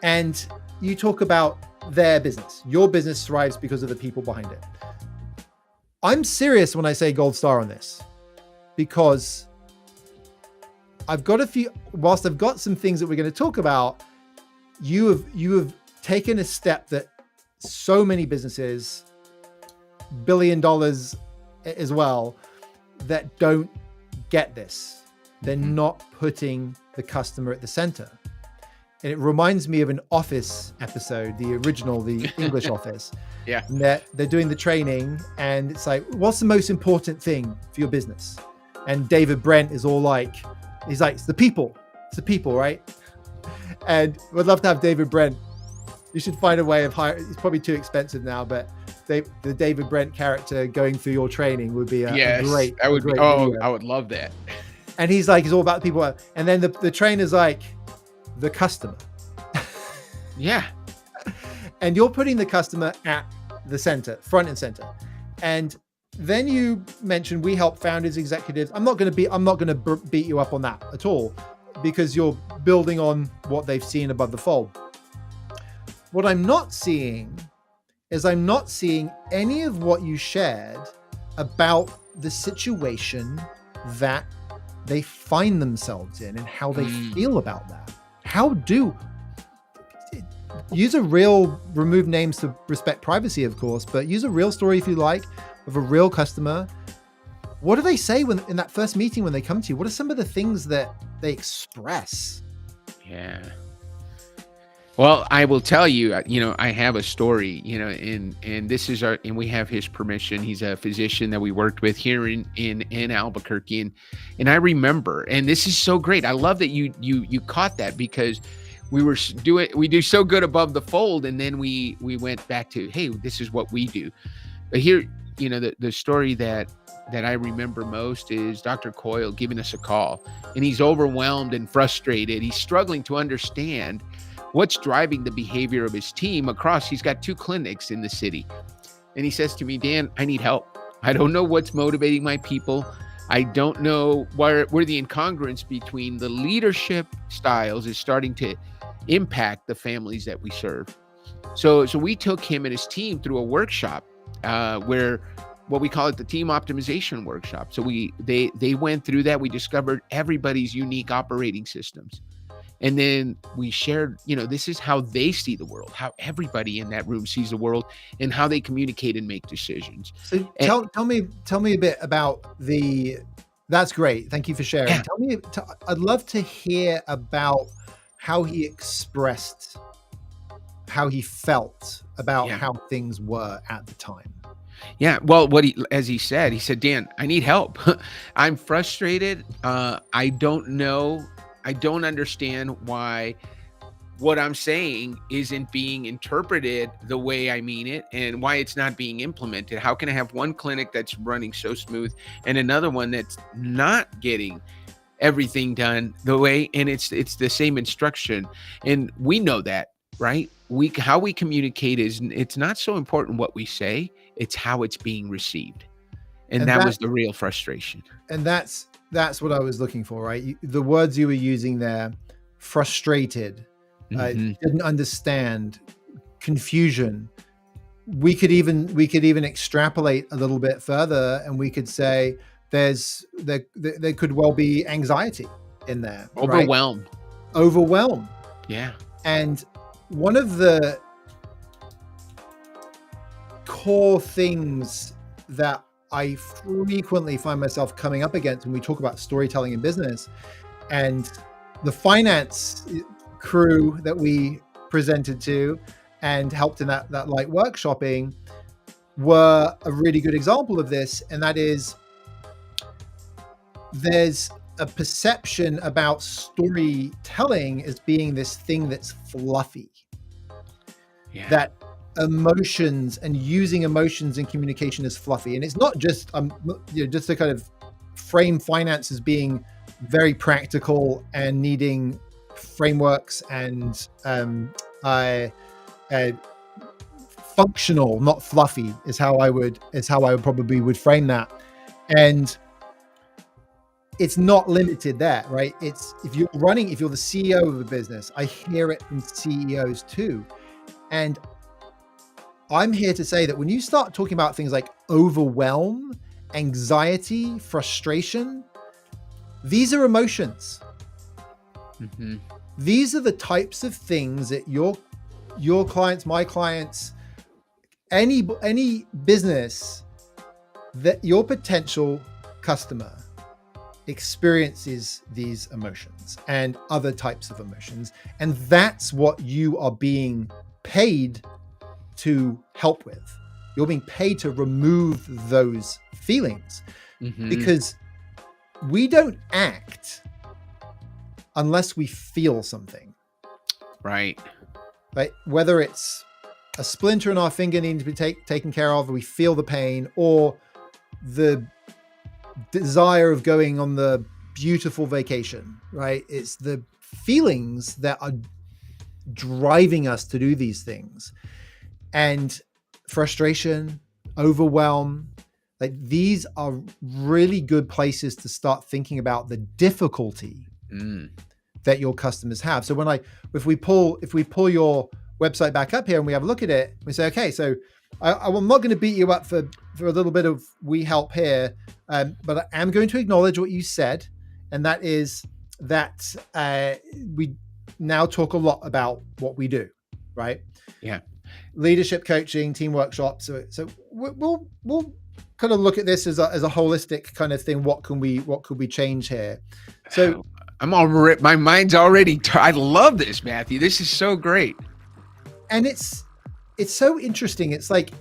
And you talk about their business. Your business thrives because of the people behind it. I'm serious when I say gold star on this, because whilst I've got some things that we're going to talk about, you have taken a step that so many businesses, $1 billion as well, that don't get this. They're not putting the customer at the center. And it reminds me of an Office episode, the original, the English Office. Yeah. And they're doing the training, and it's like, what's the most important thing for your business? And David Brent is all like, he's like, it's the people, right? And we'd love to have David Brent. You should find a way of hiring. It's probably too expensive now, but the David Brent character going through your training would be a great. That would be. Oh, I would love that. And he's like, it's all about the people. And then the trainer's like, the customer. Yeah. And you're putting the customer at the center, front and center. And then you mentioned we help founders, executives. I'm not going to beat you up on that at all, because you're building on what they've seen above the fold. What I'm not seeing is any of what you shared about the situation that they find themselves in and how they feel about that. Use a real, remove names to respect privacy, of course, but use a real story if you like, of a real customer. What do they say when in that first meeting when they come to you? What are some of the things that they express? Yeah. Well, I will tell you, I have a story, and this is and we have his permission. He's a physician that we worked with here in Albuquerque. And I remember, and this is so great. I love that you caught that, because we do so good above the fold. And then we went back to, hey, this is what we do. But here, the story that I remember most is Dr. Coyle giving us a call, and he's overwhelmed and frustrated. He's struggling to understand what's driving the behavior of his team across. He's got 2 clinics in the city. And he says to me, Dan, I need help. I don't know what's motivating my people. I don't know where the incongruence between the leadership styles is starting to impact the families that we serve. So we took him and his team through a workshop where, what we call it, the team optimization workshop. So they went through that. We discovered everybody's unique operating systems. And then we shared, this is how they see the world, how everybody in that room sees the world, and how they communicate and make decisions. So tell me a bit about that's great. Thank you for sharing. Yeah. I'd love to hear about how he expressed how he felt about how things were at the time. Yeah. Well, as he said, Dan, I need help. I'm frustrated. I don't know. I don't understand why what I'm saying isn't being interpreted the way I mean it, and why it's not being implemented. How can I have one clinic that's running so smooth and another one that's not getting everything done the way, and it's the same instruction? And we know that, right? How we communicate it's not so important what we say, it's how it's being received. And that was the real frustration. And that's what I was looking for, right? The words you were using there, frustrated, didn't understand, confusion. We could even extrapolate a little bit further, and we could say there could well be anxiety in there. Overwhelmed. Right? Overwhelmed. Yeah. And one of the core things that I frequently find myself coming up against when we talk about storytelling in business, and the finance crew that we presented to and helped in that light workshopping were a really good example of this. And that is, there's a perception about storytelling as being this thing that's fluffy. Yeah. That emotions and using emotions in communication is fluffy. And it's not just just to kind of frame finance as being very practical and needing frameworks and functional, not fluffy, is how I would probably would frame that. And it's not limited there, right? It's if you're the CEO of a business, I hear it from CEOs too. And I'm here to say that when you start talking about things like overwhelm, anxiety, frustration, these are emotions. Mm-hmm. These are the types of things that your clients, my clients, any business, that your potential customer experiences these emotions and other types of emotions. And that's what you are being paid to help with. You're being paid to remove those feelings, because we don't act unless we feel something. Right. Whether it's a splinter in our finger needing to be taken care of, we feel the pain, or the desire of going on the beautiful vacation, right? It's the feelings that are driving us to do these things. And frustration, overwhelm, these are really good places to start thinking about the difficulty that your customers have. So if we pull your website back up here and we have a look at it, we say, okay, so I'm not going to beat you up for a little bit of we help here, but I am going to acknowledge what you said, and that is that we now talk a lot about what we do, right? Yeah. Leadership coaching, team workshops. So we'll kind of look at this as a holistic kind of thing. What could we change here? So I'm already, my mind's already. I love this, Matthew. This is so great. And it's so interesting. It's like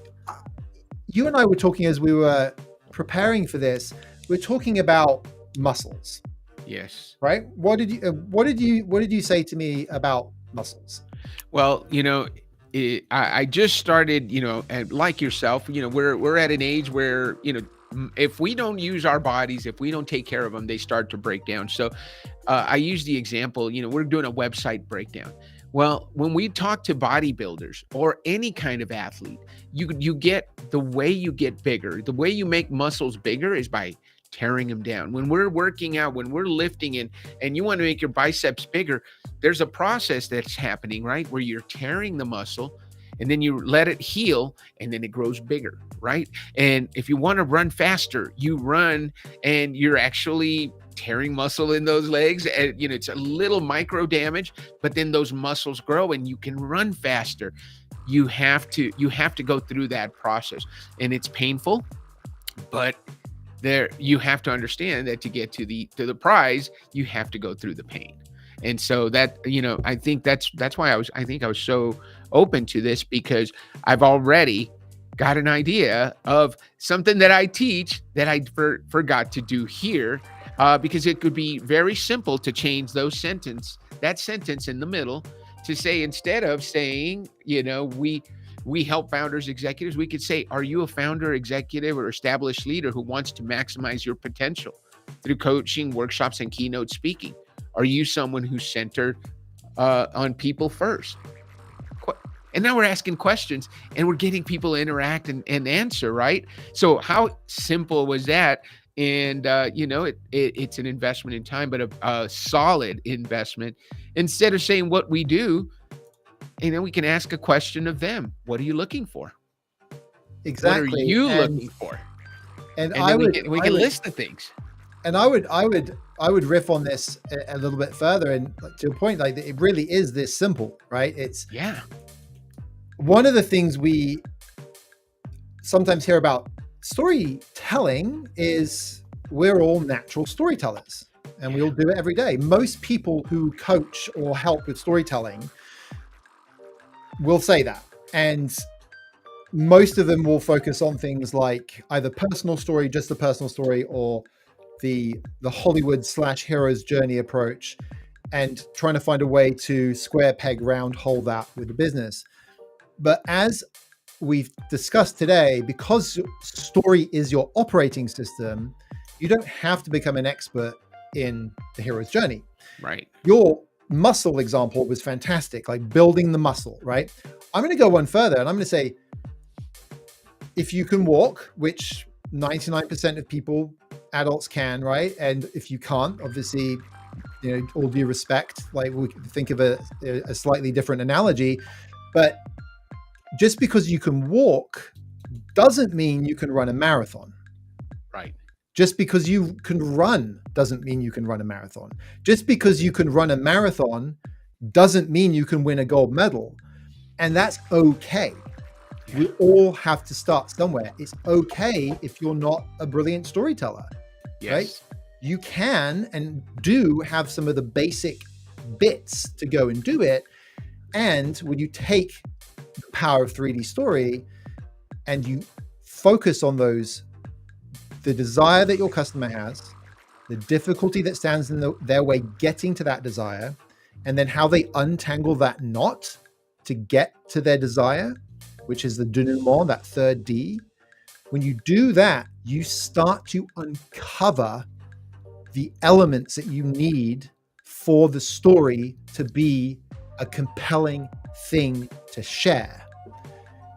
you and I were talking as we were preparing for this. We're talking about muscles. Yes. Right. What did you say to me about muscles? Well, I just started, and like yourself, we're at an age where, if we don't use our bodies, if we don't take care of them, they start to break down. So I use the example, we're doing a website breakdown. Well, when we talk to bodybuilders or any kind of athlete, you get the way you get bigger. The way you make muscles bigger is by tearing them down. When we're working out, when we're lifting and you want to make your biceps bigger, there's a process that's happening, right? Where you're tearing the muscle and then you let it heal and then it grows bigger, right? And if you want to run faster, you run and you're actually tearing muscle in those legs, and it's a little micro damage, but then those muscles grow and you can run faster. You have to go through that process, and it's painful, but you have to understand that to get to the prize, you have to go through the pain. And so that, I think that's why I was so open to this, because I've already got an idea of something that I teach that I forgot to do here, because it could be very simple to change that sentence in the middle to say, instead of saying, we help founders, executives, we could say, are you a founder, executive, or established leader who wants to maximize your potential through coaching, workshops, and keynote speaking? Are you someone who's centered on people first? And now we're asking questions and we're getting people to interact and answer, right? So how simple was that? And, it's an investment in time, but a solid investment. Instead of saying what we do, we can ask a question of them. What are you looking for? Exactly. What are you looking for? And we can list the things. And I would riff on this a little bit further, and to a point, like, it really is this simple, right? It's one of the things we sometimes hear about storytelling is we're all natural storytellers and we all do it every day. Most people who coach or help with storytelling will say that. And most of them will focus on things like either personal story, just the personal story, or the Hollywood / hero's journey approach, and trying to find a way to square peg round hole that with the business. But as we've discussed today, because story is your operating system, you don't have to become an expert in the hero's journey. Right. Your muscle example was fantastic, like building the muscle, right? I'm going to go one further, and I'm going to say, if you can walk, which 99% of people, adults can, right? And if you can't, obviously, all due respect, like, we could think of a slightly different analogy, but just because you can walk doesn't mean you can run a marathon. Right. Just because you can run doesn't mean you can run a marathon. Just because you can run a marathon doesn't mean you can win a gold medal. And that's okay. We all have to start somewhere. It's okay if you're not a brilliant storyteller, right? You can and do have some of the basic bits to go and do it. And when you take the power of 3D story and you focus on those, the desire that your customer has, the difficulty that stands in their way getting to that desire, and then how they untangle that knot to get to their desire, which is the denouement, that third D. When you do that, you start to uncover the elements that you need for the story to be a compelling thing to share.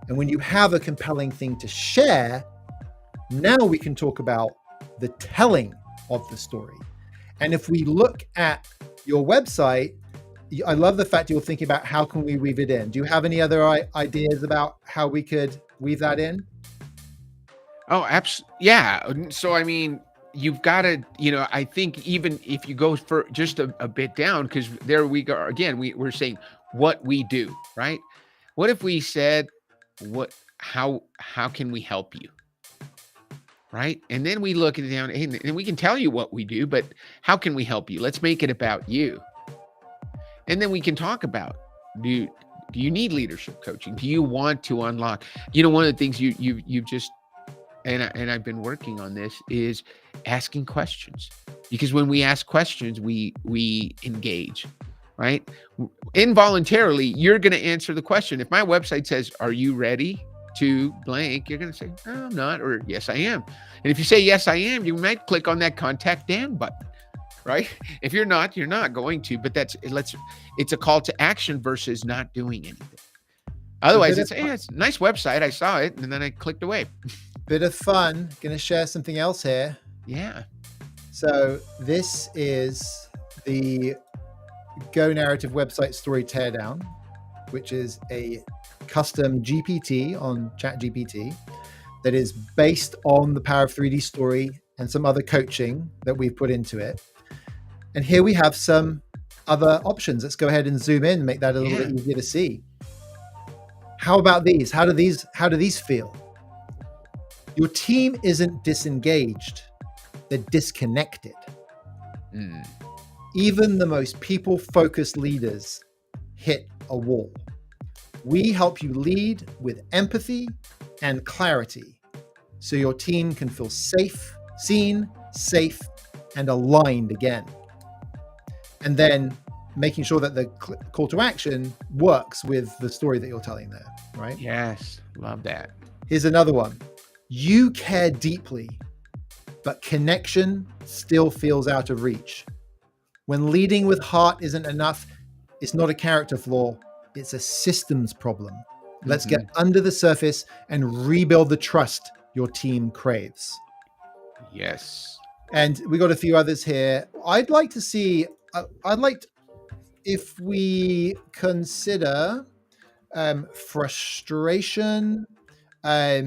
And when you have a compelling thing to share, now we can talk about the telling of the story. And if we look at your website, I love the fact you're thinking about how can we weave it in. Do you have any other ideas about how we could weave that in? Oh, yeah. So, I mean, you've got to, I think even if you go for just a bit down, because there we go again, we're saying what we do, right? What if we said, how can we help you? Right. And then we look at it down and we can tell you what we do, but how can we help you? Let's make it about you. And then we can talk about, do you need leadership coaching? Do you want to unlock, one of the things you've just, and I've been working on this, is asking questions, because when we ask questions, we engage, right? Involuntarily, you're going to answer the question. If my website says, are you ready to blank, you're going to say, no, I'm not, or yes, I am. And if you say, yes, I am, you might click on that contact Dan button, right? If you're not going to, but it's a call to action versus not doing anything. Otherwise, it's a nice website. I saw it and then I clicked away. Bit of fun. Going to share something else here. Yeah. So this is the Go Narrative website story Teardown, which is a custom GPT on ChatGPT that is based on the Power of 3D Story and some other coaching that we've put into it. And here we have some other options. Let's go ahead and zoom in and make that a little bit easier to see. How about these? How do these feel? Your team isn't disengaged, they're disconnected. Even the most people-focused leaders hit a wall. We help you lead with empathy and clarity so your team can feel safe, seen, safe, and aligned again. And then making sure that the call to action works with the story that you're telling there, right? Yes, love that. Here's another one. You care deeply, but connection still feels out of reach. When leading with heart isn't enough, it's not a character flaw, it's a systems problem. Let's get under the surface and rebuild the trust your team craves. Yes. And we got a few others here. I'd like to see, if we consider frustration, what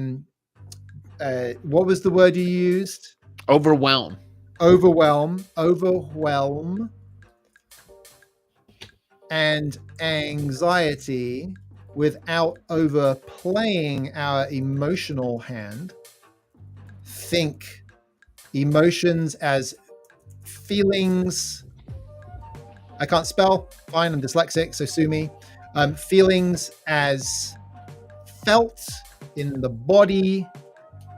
was the word you used? Overwhelm, and anxiety without overplaying our emotional hand. Think emotions as feelings. I can't spell. Fine, I'm dyslexic, so sue me. Feelings as felt in the body.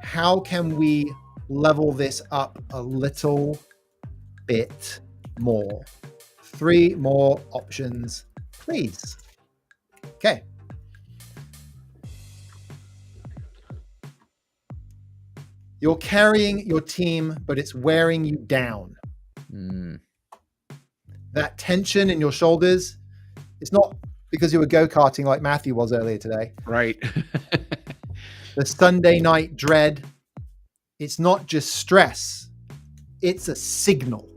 How can we level this up a little bit more? 3 more options, please. Okay. You're carrying your team, but it's wearing you down. That tension in your shoulders, it's not because you were go-karting like Matthew was earlier today. Right. The Sunday night dread, it's not just stress, it's a signal.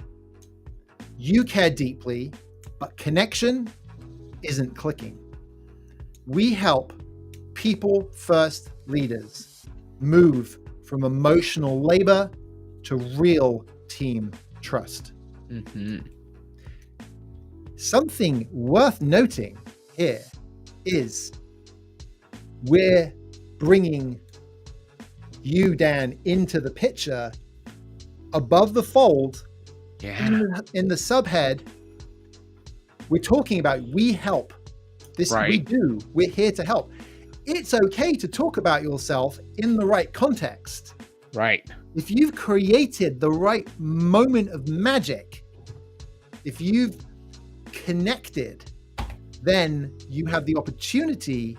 You care deeply, but connection isn't clicking. We help people-first leaders move from emotional labor to real team trust. Something worth noting here is we're bringing you, Dan, into the picture above the fold. In the subhead. We're talking about we help. This we do. We're here to help. It's okay to talk about yourself in the right context. Right. If you've created the right moment of magic, if you've connected, then you have the opportunity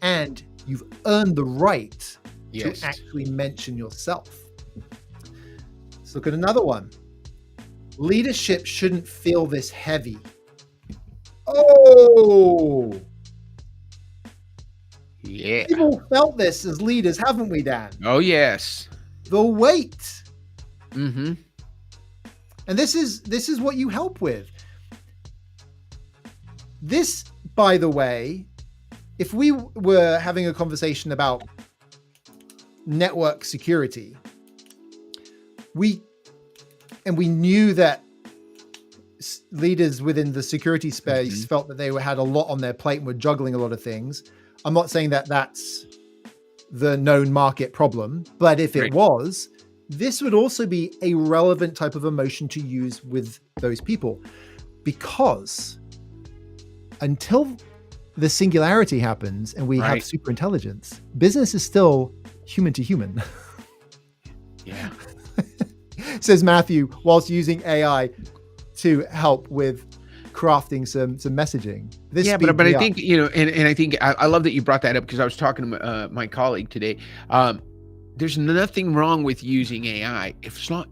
and you've earned the right to actually mention yourself. Let's look at another one. Leadership shouldn't feel this heavy. Oh, yeah. People felt this as leaders, haven't we, Dan? Oh, yes. The weight. Mm-hmm. And this is what you help with. This, by the way, if we were having a conversation about network security, we knew that leaders within the security space felt that they had a lot on their plate and were juggling a lot of things. I'm not saying that that's the known market problem, but if it was, this would also be a relevant type of emotion to use with those people, because until the singularity happens and we have super intelligence, business is still human to human. Yeah. Says Matthew, whilst using AI to help with crafting some messaging. But I think, and I think I love that you brought that up, because I was talking to my colleague today. There's nothing wrong with using AI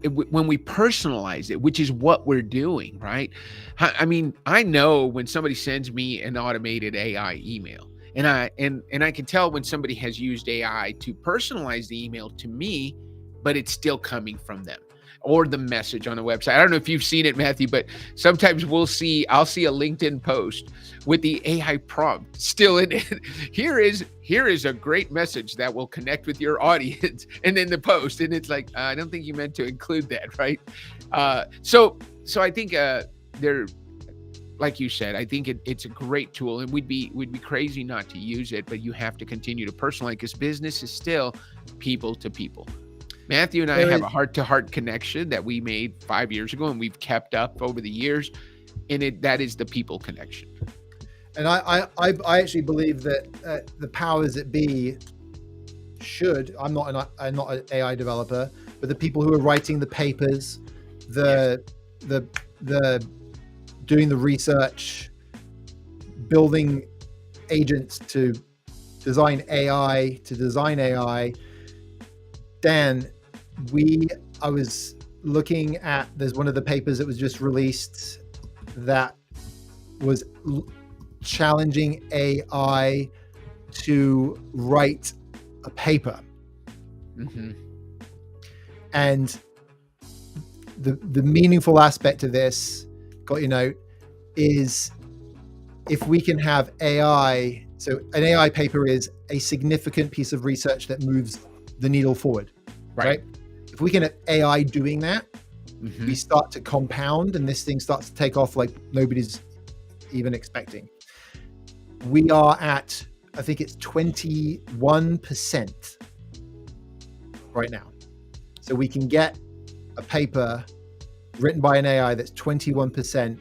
when we personalize it, which is what we're doing, right? I mean, I know when somebody sends me an automated AI email, and I can tell when somebody has used AI to personalize the email to me, but it's still coming from them, or the message on the website. I don't know if you've seen it, Matthew, but sometimes I'll see a LinkedIn post with the AI prompt still in it. Here is a great message that will connect with your audience. And then the post, and it's like, I don't think you meant to include that, right? So I think like you said, I think it's a great tool, and we'd be crazy not to use it, but you have to continue to personalize, because business is still people to people. Matthew and I have a heart-to-heart connection that we made 5 years ago, and we've kept up over the years, and that is the people connection. And I actually believe that the powers that be should. I'm not an AI developer, but the people who are writing the papers, the doing the research, building agents to design AI, Dan, I was looking at, there's one of the papers that was just released that was challenging AI to write a paper. And the meaningful aspect of this, got your note, is if we can have AI, so an AI paper is a significant piece of research that moves the needle forward, right? If we can have AI doing that, we start to compound, and this thing starts to take off like nobody's even expecting. We are at, I think it's 21% right now. So we can get a paper written by an AI that's 21%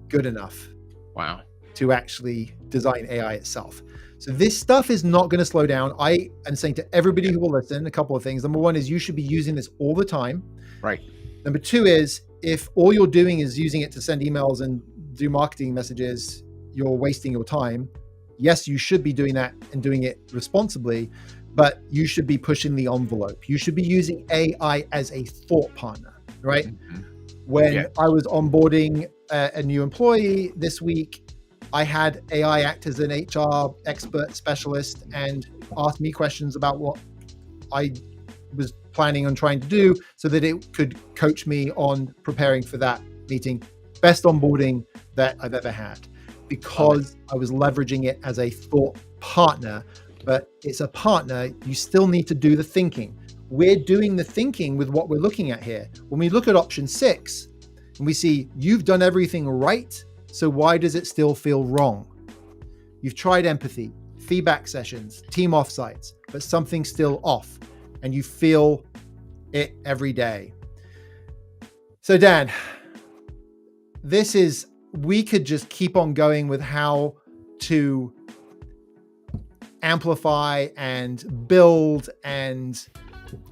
good enough. Wow. To actually design AI itself. So this stuff is not going to slow down. I am saying to everybody who will listen, a couple of things. Number one is you should be using this all the time. Right. Number two is, if all you're doing is using it to send emails and do marketing messages, you're wasting your time. Yes, you should be doing that and doing it responsibly, but you should be pushing the envelope. You should be using AI as a thought partner, right? When I was onboarding a new employee this week, I had AI act as an HR expert specialist and ask me questions about what I was planning on trying to do so that it could coach me on preparing for that meeting. Best onboarding that I've ever had, because I was leveraging it as a thought partner. But it's a partner, you still need to do the thinking. We're doing the thinking with what we're looking at here. When we look at option 6 and we see you've done everything right, so why does it still feel wrong? You've tried empathy, feedback sessions, team offsites, but something's still off, and you feel it every day. So Dan, we could just keep on going with how to amplify and build and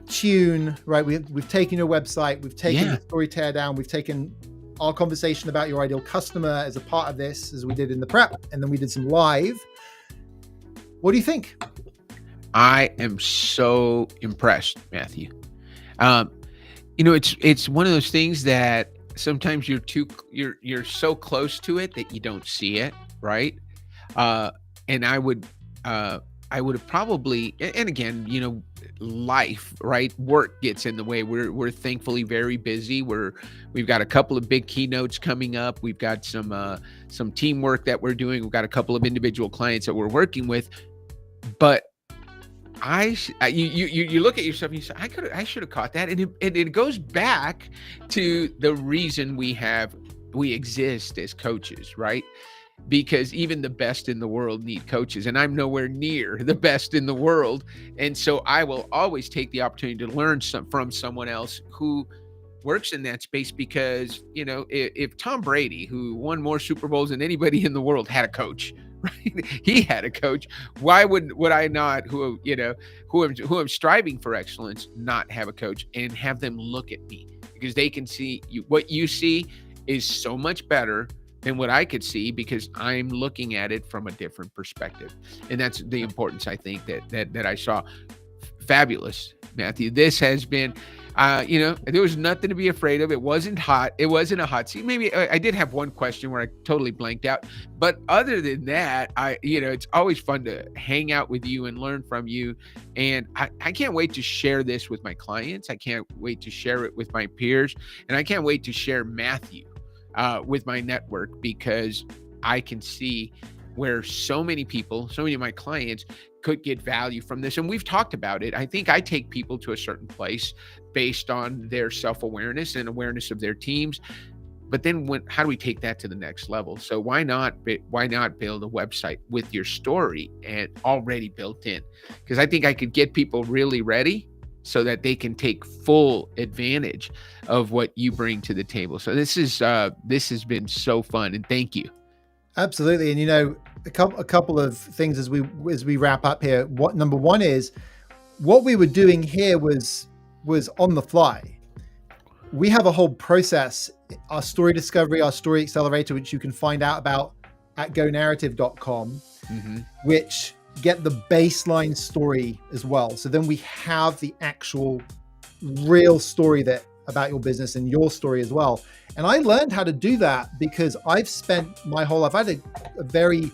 tune, right? We've taken your website, we've taken the story teardown, we've taken our conversation about your ideal customer as a part of this, as we did in the prep, and then we did some live. What do you think? I am so impressed, Matthew. It's one of those things that sometimes you're so close to it that you don't see it, right? And I would have probably, and again, life, right? Work gets in the way. We're thankfully very busy. We've got a couple of big keynotes coming up. We've got some teamwork that we're doing. We've got a couple of individual clients that we're working with, but you look at yourself and you say, I should have caught that. And it goes back to the reason we exist as coaches, right? Because even the best in the world need coaches, and I'm nowhere near the best in the world. And so I will always take the opportunity to learn from someone else who works in that space, because, if Tom Brady, who won more Super Bowls than anybody in the world, had a coach, right? He had a coach. Why would I not, who I'm striving for excellence, not have a coach and have them look at me? Because they can see what you see is so much better than what I could see, because I'm looking at it from a different perspective. And that's the importance, I think, that I saw. Fabulous, Matthew. This has been, there was nothing to be afraid of. It wasn't hot. It wasn't a hot seat. Maybe I did have one question where I totally blanked out, but other than that, it's always fun to hang out with you and learn from you. And I can't wait to share this with my clients. I can't wait to share it with my peers, and I can't wait to share Matthew with my network, because I can see where so many of my clients could get value from this. And we've talked about it. I think I take people to a certain place based on their self-awareness and awareness of their teams. But then how do we take that to the next level? So why not build a website with your story and already built in? Because I think I could get people really ready so that they can take full advantage of what you bring to the table. So this has been so fun, and thank you. Absolutely. And a couple of things as we wrap up here. Number one is, what we were doing here was on the fly. We have a whole process, our story discovery, our story accelerator, which you can find out about at gonarrative.com, which get the baseline story as well. So then we have the actual real story about your business and your story as well. And I learned how to do that because I've spent my whole life, I had a very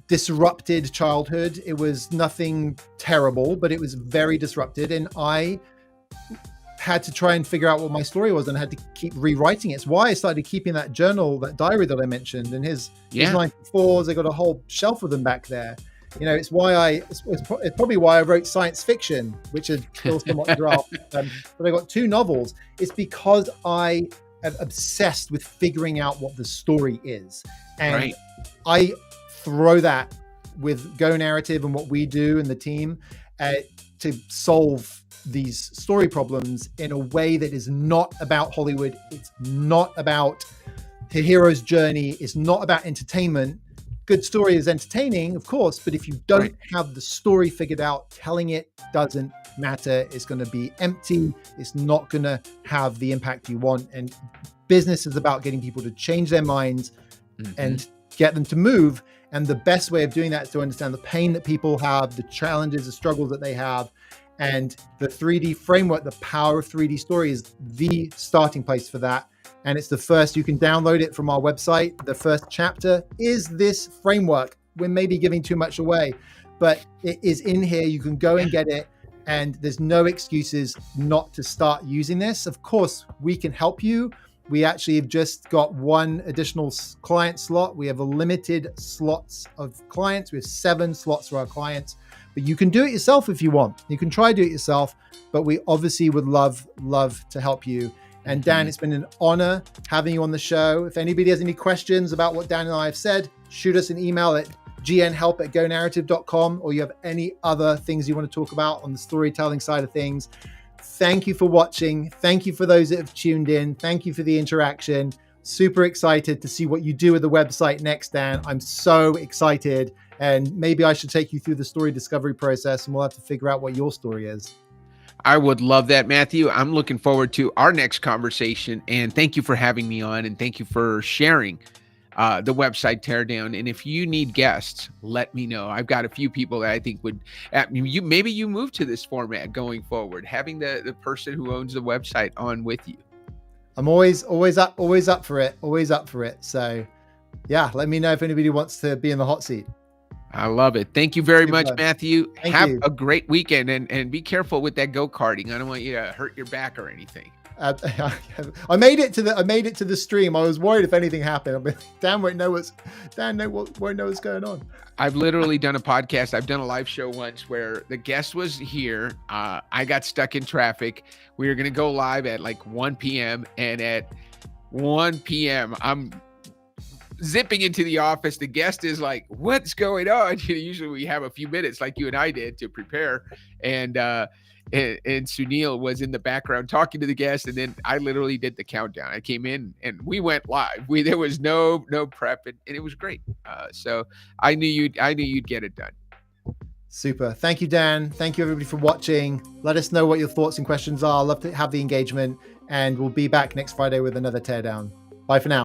disrupted childhood. It was nothing terrible, but it was very disrupted. And I had to try and figure out what my story was, and I had to keep rewriting it. It's why I started keeping that journal, that diary that I mentioned, and his 94s. I got a whole shelf of them back there. It's probably why I wrote science fiction, which is still somewhat draft. But I got 2 novels. It's because I am obsessed with figuring out what the story is. And I throw that with Go Narrative and what we do and the team to solve these story problems in a way that is not about Hollywood. It's not about the hero's journey. It's not about entertainment. Good story is entertaining, of course, but if you don't have the story figured out, telling it doesn't matter. It's going to be empty. It's not going to have the impact you want. And business is about getting people to change their minds and get them to move. And the best way of doing that is to understand the pain that people have, the challenges, the struggles that they have. And the 3D framework, the power of 3D story, is the starting place for that. And it's the first, you can download it from our website. The first chapter is this framework. We're maybe giving too much away, but it is in here. You can go and get it. And there's no excuses not to start using this. Of course, we can help you. We actually have just got 1 additional client slot. We have a limited slots of clients. We have 7 slots for our clients, but you can do it yourself if you want. You can try to do it yourself, but we obviously would love to help you. And Dan, it's been an honor having you on the show. If anybody has any questions about what Dan and I have said, shoot us an email at gnhelp@gonarrative.com, or you have any other things you want to talk about on the storytelling side of things. Thank you for watching. Thank you for those that have tuned in. Thank you for the interaction. Super excited to see what you do with the website next, Dan. I'm so excited. And maybe I should take you through the story discovery process, and we'll have to figure out what your story is. I would love that, Matthew. I'm looking forward to our next conversation. And thank you for having me on. And thank you for sharing the website Teardown. And if you need guests, let me know. I've got a few people that I think would, maybe you move to this format going forward, having the person who owns the website on with you. I'm always up for it. So yeah, let me know if anybody wants to be in the hot seat. I love it. Thank you very much, Matthew. Have a great weekend, and be careful with that go-karting. I don't want you to hurt your back or anything. I made it to the stream. I was worried if anything happened. I mean, Dan won't know what's going on. I've literally done a podcast. I've done a live show once where the guest was here. I got stuck in traffic. We were going to go live at like 1 p.m. And at 1 p.m., I'm zipping into the office. The guest is like, what's going on? Usually we have a few minutes like you and I did to prepare. And Sunil was in the background talking to the guest, and then I literally did the countdown. I came in and we went live. There was no prep, and it was great. So I knew you'd get it done. Super. Thank you, Dan. Thank you, everybody, for watching. Let us know what your thoughts and questions are. I'd love to have the engagement, and we'll be back next Friday with another Teardown. Bye for now.